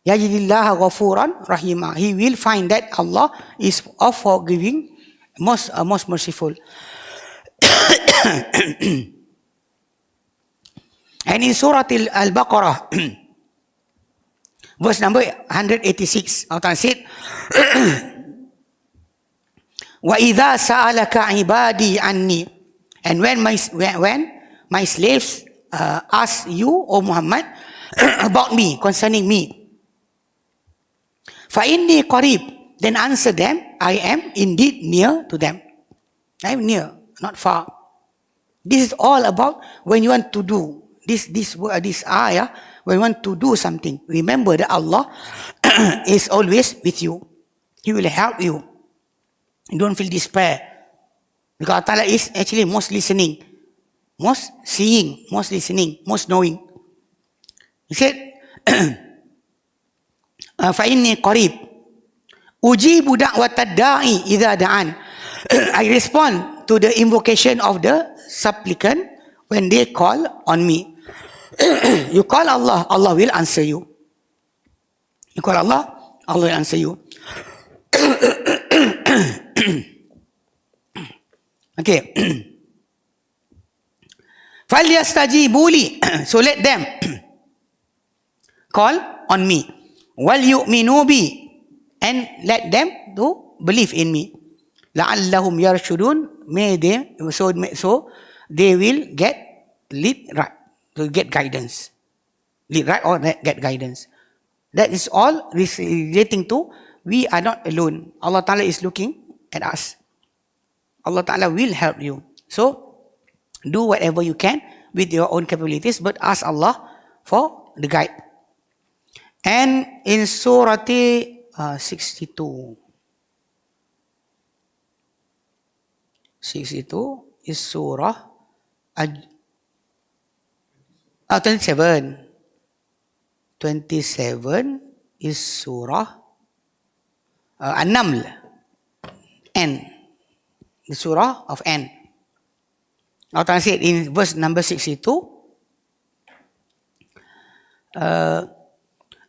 ghafuran rahima, he will find that Allah is of forgiving, most merciful. And in Surah Al-Baqarah, verse number 186, Allah said, وَإِذَا سَأَلَكَ عِبَادِي عَنِّي, and when my slaves ask you, O Muhammad, about me, concerning me, فَإِنِّي قَرِيب, then answer them, I am indeed near to them. I am near, not far. This is all about when you want to do this ayah, when you want to do something. Remember that Allah is always with you. He will help you. You don't feel despair, because Allah is actually most listening, most seeing, most listening, most knowing. He said, فَإِنِّي قَرِيب أُجِيبُ دَعْوَةَ الدَّاعِ إِذَا دَعَانِ, I respond to the invocation of the supplicant when they call on me. You call Allah, Allah will answer you. You call Allah, Allah will answer you. Okay. فَلْيَسْتَجِيبُوا لِي, so let them call on me. وَلْيُؤْمِنُوا بِي, and let them to believe in me. لَعَلَّهُمْ يَرْشُدُونَ, so they will get lead right, to get guidance. Lead right or get guidance. That is all relating to we are not alone. Allah Ta'ala is looking at us. Allah Ta'ala will help you. So, do whatever you can with your own capabilities, but ask Allah for the guide. And in Surah 62 is Surah 27. 27 is Surah An-Naml, N, the Surah of N. Allah said in verse number 62,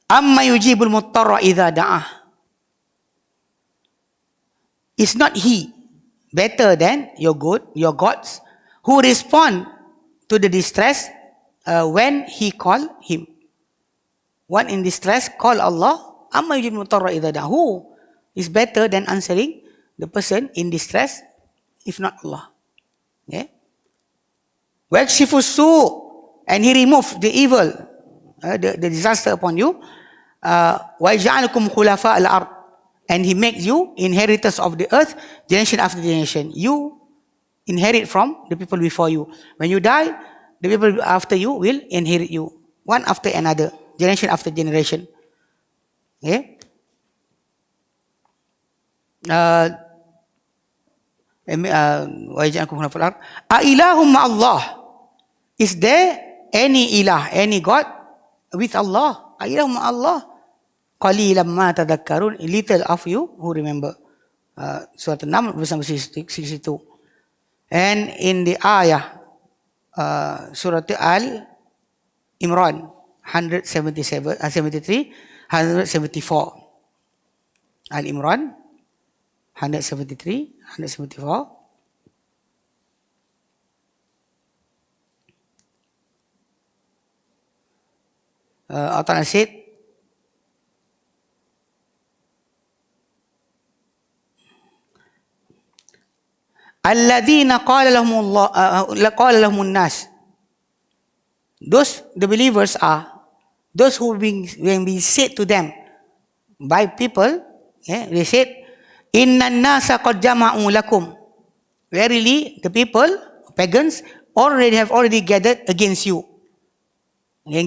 Amma yujibul muttarra idha da'ah, is not he better than your gods who respond to the distress when he call him? One in distress, call Allah. Amma yujibul muttarra idha da'ah, who is better than answering the person in distress if not Allah? Okay. وَيَكْشِفُ السُّوء, and he removed the evil, the disaster upon you. وَيَجْعَلُكُمْ خُلَفَاءَ الْأَرْضِ, and he makes you inheritors of the earth, generation after generation. You inherit from the people before you. When you die, the people after you will inherit you, one after another, generation after generation. Okay. وَيَجْعَلُكُمْ خُلَفَاءَ الْأَرْضِ أَإِلَهٌ مَعَ اللَّهِ, is there any ilah, any God with Allah? أَإِلَهٌ مَعَ اللَّهِ قَلِيلًا مَا تَذَكَّرُونَ, little of you who remember. Surah An-Naml, verse number 62. And in the ayah, Surah Al-Imran, 73, 174. Al-Imran, 173, 174. Allah said, Alladhina qala lahumun nas, those the believers are those who when we said to them by people, they said, Inna nasa qad jama'u lakum, verily the people, pagans, have already gathered against you, a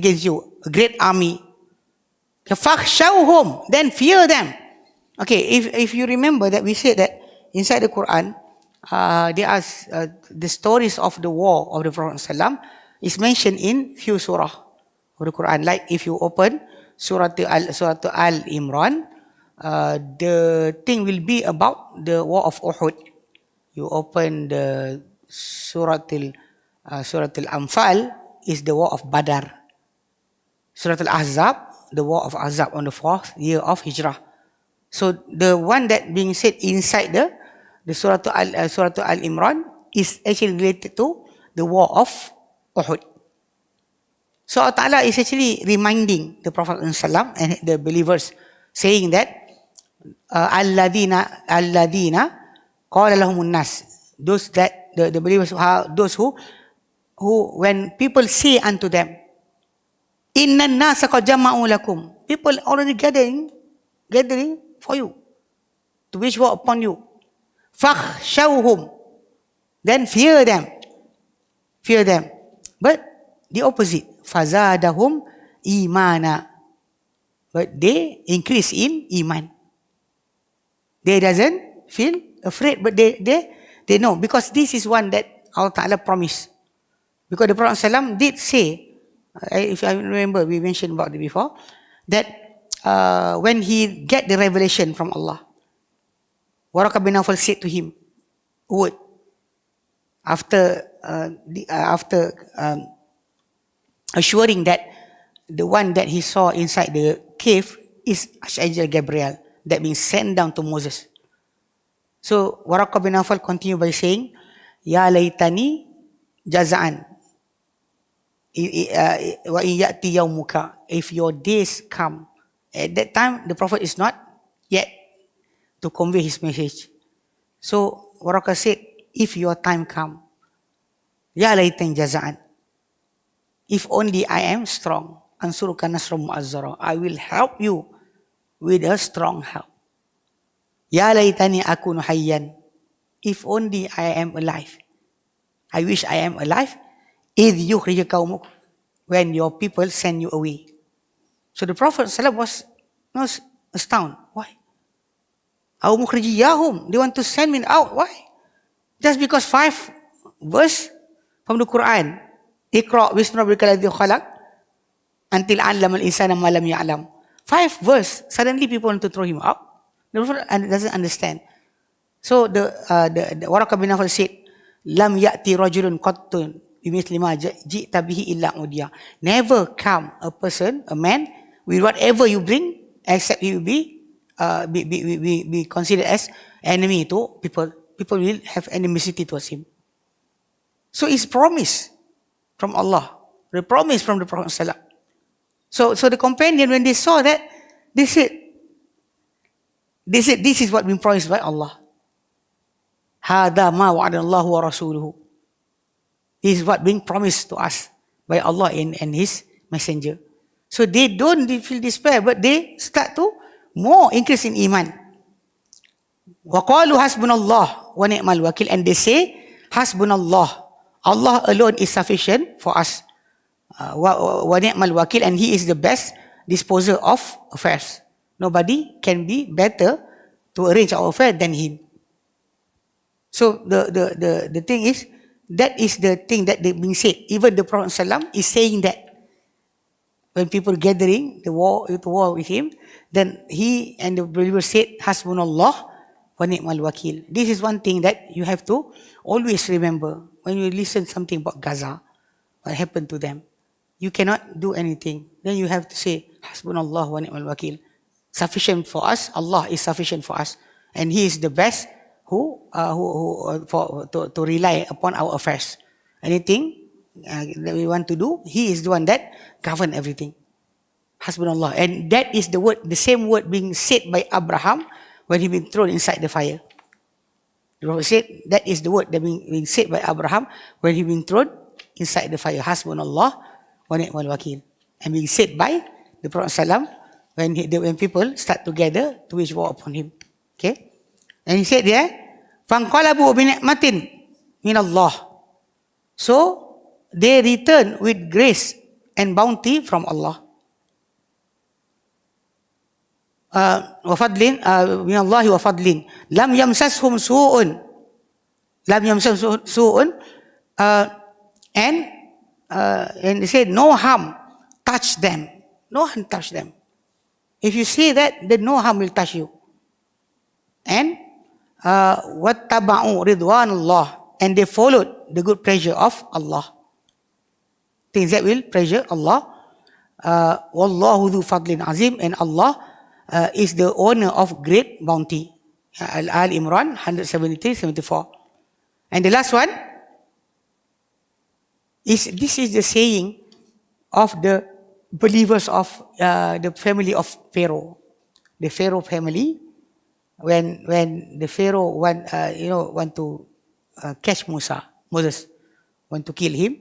great army. Fakhshawhum, then fear them. Okay, if you remember that we said that inside the Quran, there are the stories of the war of the Prophet ﷺ is mentioned in few surah of the Quran. Like if you open Surah Al Imran, the thing will be about the war of Uhud. You open the Surah Al Anfal is the war of Badr. Surah Al Ahzab, the war of Ahzab on the 4th year of Hijrah. So the one that being said inside the Surah Al Imran is actually related to the war of Uhud. So Allah Ta'ala is actually reminding the Prophet ﷺ and the believers, saying that Alladina qala lahumun nas, those that the believers, those who when people say unto them, inna nasa qad jama'u lakum, people already gathering for you, to wage war upon you. Fakhshawhum, then fear them. But the opposite, fazadahum imana, but they increase in iman. They doesn't feel afraid, but they know, because this is one that Allah Ta'ala promised. Because the Prophet ﷺ did say, if I remember, we mentioned about it before, that when he get the revelation from Allah, Waraqah bin Nawfal said to him, "Would after assuring that the one that he saw inside the cave is Archangel Gabriel that being sent down to Moses." So Waraqah bin Nawfal continued by saying, "Ya laytani jaza'an wa in ya'ti yawmuka," if your days come. At that time, the Prophet is not yet to convey his message. So Waraqah said, if your time come, ya laytan jaza'an, if only I am strong, ansuruka nasran mu'azzara, I will help you with a strong help. Ya laytani akunu hayyan, if only I am alive, I wish I am alive, idh yukhrija qaumuk, when your people send you away. So the Prophet ﷺ was astounded. Why? Aw mukhrijiyahum, they want to send me out. Why? Just because 5 verse from the Quran, Iqra bismi rabbikal ladzi khalaq, until 'allama al-insana ma lam ya'lam. 5 verse, suddenly people want to throw him out. The Prophet doesn't understand. So the Waraqah bin Nawfal said, lam ya'ti rajulun qattun bimithli ma ji'ta bihi illa udiya. Never come a person, a man, with whatever you bring, except he will be considered as enemy to people. People will have animosity towards him. So it's promise from Allah, the promise from the Prophet ﷺ. So the companion, when they saw that, they said, this is what been promised by Allah. Hada ma wa'adana Allah wa rasuluhu. This is what being promised to us by Allah and His Messenger. So they don't feel despair, but they start to more increase in iman. Wa qalu hasbunallah wa ni'mal wakil, and they say hasbunallah, Allah alone is sufficient for us. Wa ni'mal wakil, and He is the best disposer of affairs. Nobody can be better to arrange our affairs than Him. So the thing is, that is the thing that they being said. Even the Prophet ﷺ is saying that when people gathering the war with him, then he and the believers said, Hasbunallah wa ni'mal wakil. This is one thing that you have to always remember when you listen something about Gaza, what happened to them. You cannot do anything. Then you have to say, Hasbunallah wa ni'mal wakil. Sufficient for us, Allah is sufficient for us, and He is the best to rely upon our affairs. Anything that we want to do, He is the one that govern everything. Hasbunallah. And that is the word, the same word being said by Abraham when he been thrown inside the fire. The Prophet said that is the word that being said by Abraham when he been thrown inside the fire. Hasbunallah wa ni'mal wakil. And being said by the Prophet ﷺ when people start together to wage war upon him. Okay? And he said there, فَانْقَلَبُوا بِنِعْمَةٍ مِنَ اللَّهِ. So, they return with grace and bounty from Allah. وَفَضْلٍ مِنَ اللَّهِ وَفَضْلٍ لَمْ يَمْسَسْهُمْ سُوءٌ. lam yamsasum su'un, and they said no harm touch them. No harm touch them. If you say that, then no harm will touch you. And wattaba'u ridwanullah, and they followed the good pleasure of Allah. Things that will pleasure Allah. Wallahu dhu fadlin azim, and Allah is the owner of great bounty. Al-Imran 173-74. And the last one is, this is the saying of the believers of the family of Pharaoh. The Pharaoh family, when the Pharaoh want to catch Moses want to kill him.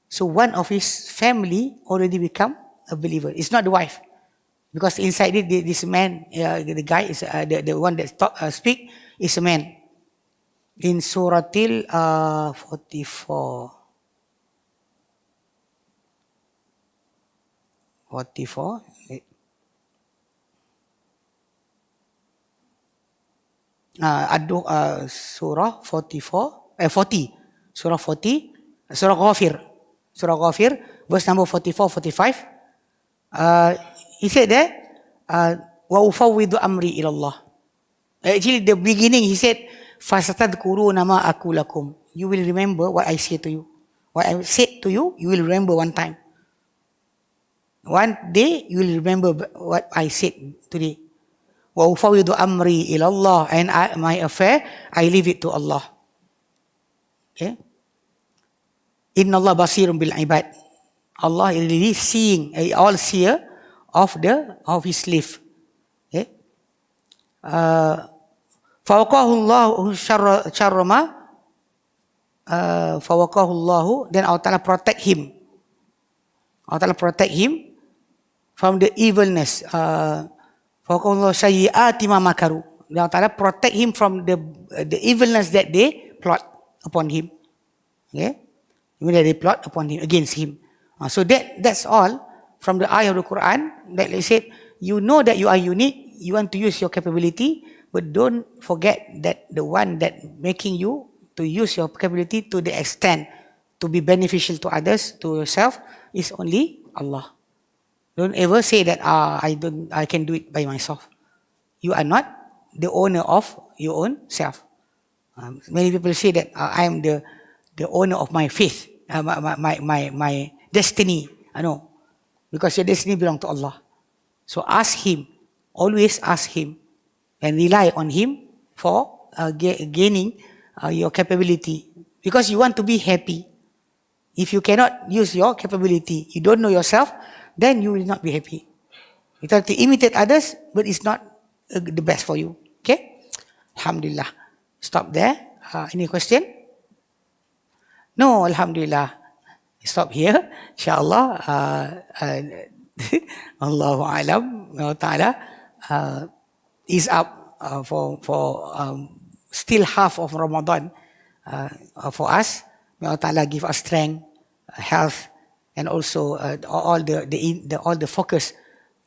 So one of his family already become a believer. It's not the wife, because inside it, this man, the guy is the one that speak is a man. In Suratil 44. Surah 44, 40, Surah 40, Surah Ghafir, verse number 44, 45. He said there, wa ufawwidu amri ilallah. Actually, the beginning he said, fasatadkuruna ma aku lakum. You will remember what I say to you. What I said to you, you will remember one time. One day, you will remember what I said today. Wa ufawwidu amri ilallah, and my affair, I leave it to Allah. Okay? Inna Allah basirun bil ibad. Allah is really seeing, all seer of his slave. Okay? Fawaqahu Allahu syarra ma fawaqahu Allahu, then Allah Ta'ala protect him. Allah Ta'ala protect him from the evilness. Fawaqahu Allahu sayyi'ati ma makaru. Allah Ta'ala protect him from the evilness that they plot upon him. Okay? Even that they plot upon him, against him. So that's all from the ayah of the Quran, that they said, you know that you are unique, you want to use your capability, but don't forget that the one that making you to use your capability to the extent to be beneficial to others, to yourself, is only Allah. Don't ever say that I can do it by myself. You are not the owner of your own self. Many people say that I am the owner of my faith, my destiny. I know, because your destiny belongs to Allah. So ask Him, always ask Him, and rely on Him for gaining your capability, because you want to be happy. If you cannot use your capability, you don't know yourself, then you will not be happy. You try to imitate others, but it's not the best for you. Okay? Alhamdulillah. Stop there. Any question? No, Alhamdulillah. Stop here. InsyaAllah. Allahu Alam. Allah Ta'ala is up for still half of Ramadan for us. May Allah Ta'ala give us strength, health, and also all the focus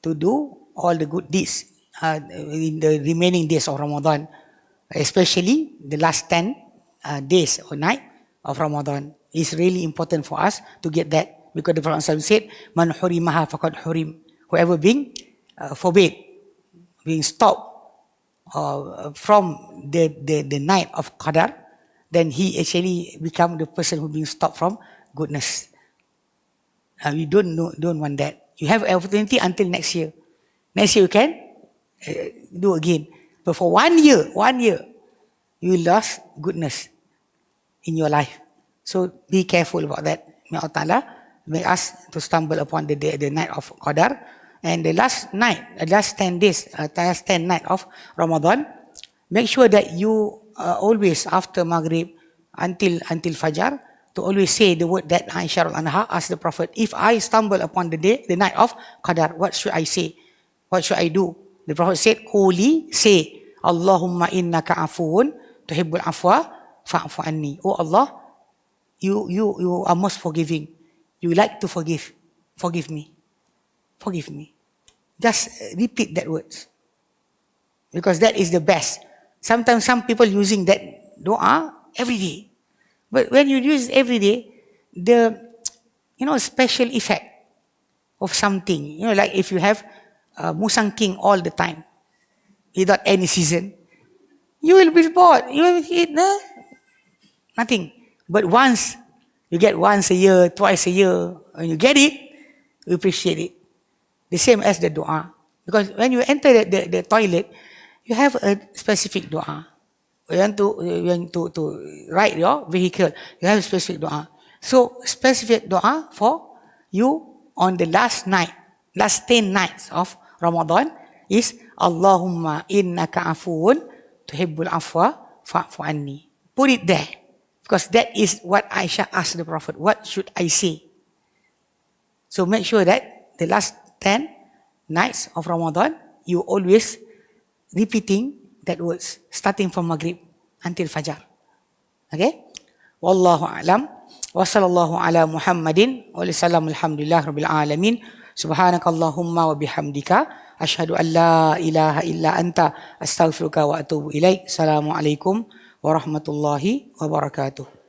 to do all the good deeds in the remaining days of Ramadan, especially the last 10 days or night of Ramadan. It's really important for us to get that, because the Prophet said, "Man hurimaha faqad hurim." Whoever being forbade, being stopped from the night of Qadar, then he actually become the person who being stopped from goodness. We don't want that. You have opportunity until next year. Next year you can do again. But for 1 year, you lost goodness in your life. So be careful about that. May Allah Ta'ala make us to stumble upon the night of Qadar. And the last night, the last 10 days, last 10 night of Ramadan, make sure that you always after Maghrib until Fajr, to always say the word that Aisha Anha asked the Prophet, if I stumble upon the night of Qadar, what should I say? What should I do? The Prophet said, Quli, say, Allahumma innaka afuun tuhibbul afwa fa'fu anni. Oh Allah, you are most forgiving. You like to forgive. Forgive me. Forgive me. Just repeat that words, because that is the best. Sometimes some people using that dua every day. But when you use it every day, the special effect of something, like if you have Musang King all the time, without any season, you will be bored. You will eat nothing. But once you get once a year, twice a year, when you get it, you appreciate it. The same as the dua. Because when you enter the toilet, you have a specific dua. When to ride your vehicle, you have a specific dua. So specific dua for you on the last 10 nights of Ramadan is Allahumma innaka afuun tuhibbul afwa fa'fu anni. Put it there. Because that is what Aisha asked the Prophet. What should I say? So make sure that the last 10 nights of Ramadan, you always repeating that words, starting from Maghrib until Fajr. Okay? Wallahu a'lam. Wa sallallahu ala Muhammadin wa sallam alhamdulillah rabbil alamin. Subhanakallahumma wa bihamdika. Ashhadu an la ilaha illa anta astaghfiruka wa atubu ilaik. Assalamualaikum warahmatullahi wabarakatuh.